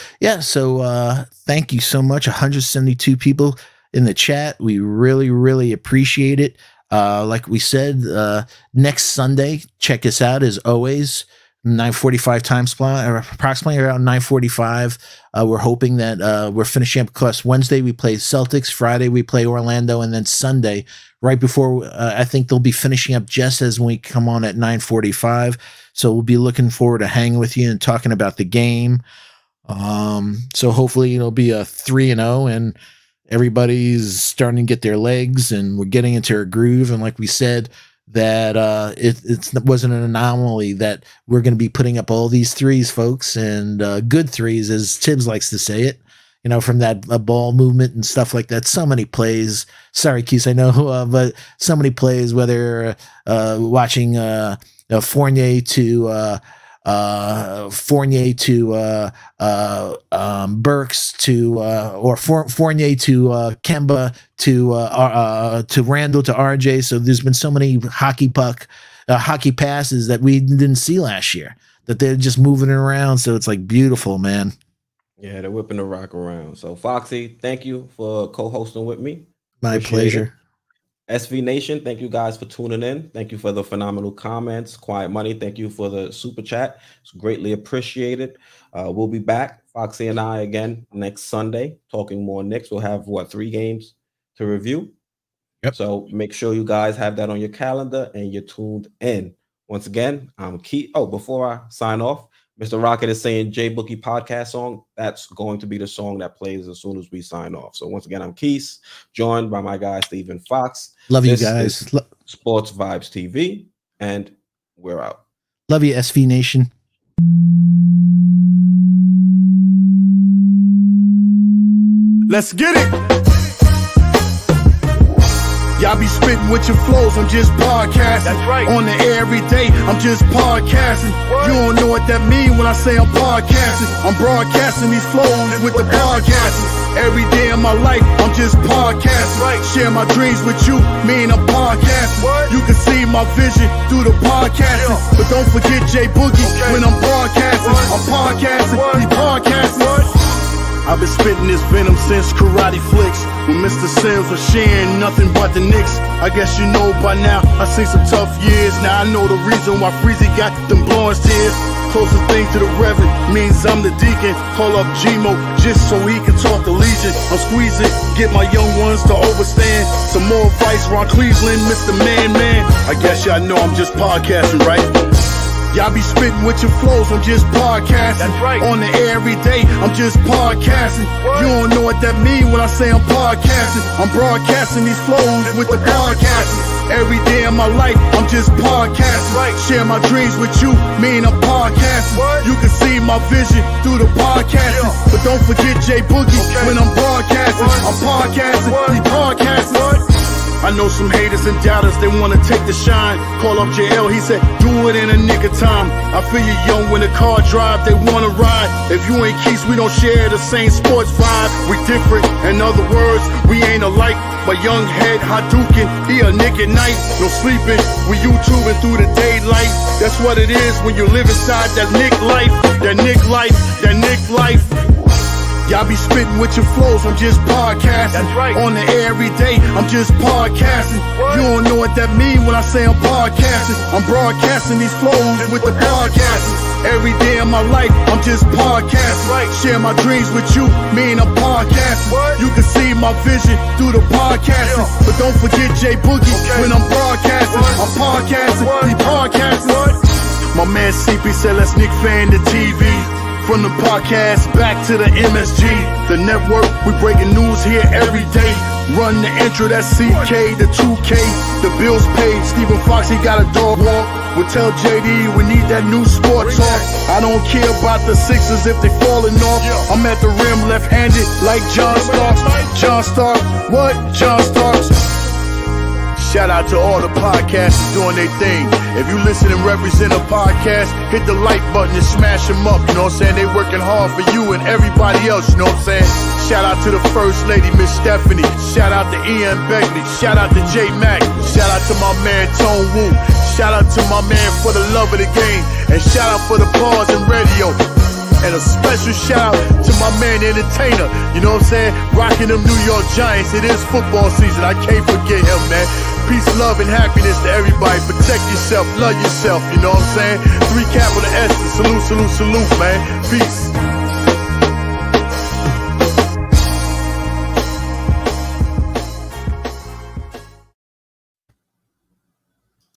thank you so much. 172 people in the chat. We really, really appreciate it. Like we said, next Sunday, check us out as always. 9:45 time slot, or approximately around 9:45. We're hoping that we're finishing up because Wednesday we play Celtics, Friday we play Orlando, and then Sunday, right before I think they'll be finishing up just as we come on at 9:45. So we'll be looking forward to hanging with you and talking about the game. So hopefully it'll be a 3-0 and everybody's starting to get their legs and we're getting into a groove. And like we said, that it wasn't an anomaly that we're going to be putting up all these threes, folks, and good threes, as Tibbs likes to say it, you know, from that ball movement and stuff like that. So many plays. Sorry, Quis, I know, but so many plays, whether watching Fournier to Burks to or Fournier to Kemba to Randle to RJ. So there's been so many hockey passes that we didn't see last year, that they're just moving it around. So it's like beautiful, man. Yeah, they're whipping the rock around. So Foxy, thank you for co-hosting with me. My pleasure. SV Nation, thank you guys for tuning in. Thank you for the phenomenal comments. Quiet Money, thank you for the super chat. It's greatly appreciated. We'll be back, Foxy and I, again next Sunday, talking more Knicks. We'll have, 3 games to review? Yep. So make sure you guys have that on your calendar and you're tuned in. Once again, I'm Key. Oh, before I sign off, Mr. Rocket is saying J Bookie podcast song. That's going to be the song that plays as soon as we sign off. So once again, I'm Keith, joined by my guy, Stephen Fox. Love you guys. Sports Vibes TV, and we're out. Love you, SV Nation. Let's get it. Y'all be spitting with your flows, I'm just podcasting. That's right. On the air every day, I'm just podcasting. What? You don't know what that mean when I say I'm podcasting. I'm broadcasting these flows with the podcasting. Every day of my life, I'm just podcasting. Right. Share my dreams with you, mean I'm podcasting. What? You can see my vision through the podcasting. Yeah. But don't forget J Boogie when I'm broadcasting. What? I'm podcasting, What? he podcasting. What? I've been spitting this venom since Karate Flicks. When Mr. Sims was sharing nothing but the Knicks. I guess you know by now, I seen some tough years. Now I know the reason why Freezy got them blowing tears. Closest thing to the Reverend means I'm the deacon. Call up G-Mo just so he can talk to Legion. I'm squeezing, get my young ones to overstand. Some more advice, Ron Cleveland, Mr. Man. I guess y'all know I'm just podcasting, right? Y'all be spitting with your flows, I'm just podcasting. That's right. On the air every day, I'm just podcasting. What? You don't know what that mean when I say I'm podcasting. I'm broadcasting these flows with the podcasting. Every day of my life, I'm just podcasting. Right. Share my dreams with you, mean I'm podcasting. What? You can see my vision through the podcasting. Yeah. But don't forget J Boogie Okay. when I'm broadcasting. What? I'm podcasting, What? he podcasting. What? I know some haters and doubters, they wanna take the shine. Call up JL, he said, do it in a nick of time. I feel you young when the car drive, they wanna ride. If you ain't Quis, we don't share the same sports vibe. We different, in other words, we ain't alike. My young head, Hadouken, he a nick at night. No sleeping, we YouTubing through the daylight. That's what it is when you live inside that Nick life. That Nick life, that Nick life. Y'all be spitting with your flows, I'm just podcasting. That's right. On the air every day, I'm just podcasting. What? You don't know what that mean when I say I'm podcasting. I'm broadcasting these flows with the podcasting. Every day of my life, I'm just podcasting. Right. Share my dreams with you, mean I'm podcasting. What? You can see my vision through the podcasting. Yeah. But don't forget J Boogie when I'm broadcasting. What? I'm podcasting, What? he podcasting. What? My man CP said let's Nick fan the TV. From the podcast back to the MSG, the network, we breaking news here every day. Run the intro, that's CK, the 2K, the bills paid. Stephen Fox, he got a dog walk. We'll tell JD we need that new sport talk. I don't care about the Sixers if they falling off. I'm at the rim left-handed like John Starks. John Starks, what? John Starks. Shout out to all the podcasters doing their thing. If you listen and represent a podcast, hit the like button and smash them up, you know what I'm saying? They working hard for you and everybody else, you know what I'm saying? Shout out to the First Lady, Miss Stephanie. Shout out to Ian Begley. Shout out to J Mac. Shout out to my man Tone Wu. Shout out to my man for the love of the game. And shout out for the pause and radio. And a special shout out to my man Entertainer, you know what I'm saying? Rocking them New York Giants. It is football season, I can't forget him, man. Peace, love, and happiness to everybody. Protect yourself, love yourself, you know what I'm saying? 3 capital S's, salute, salute, salute, man. Peace.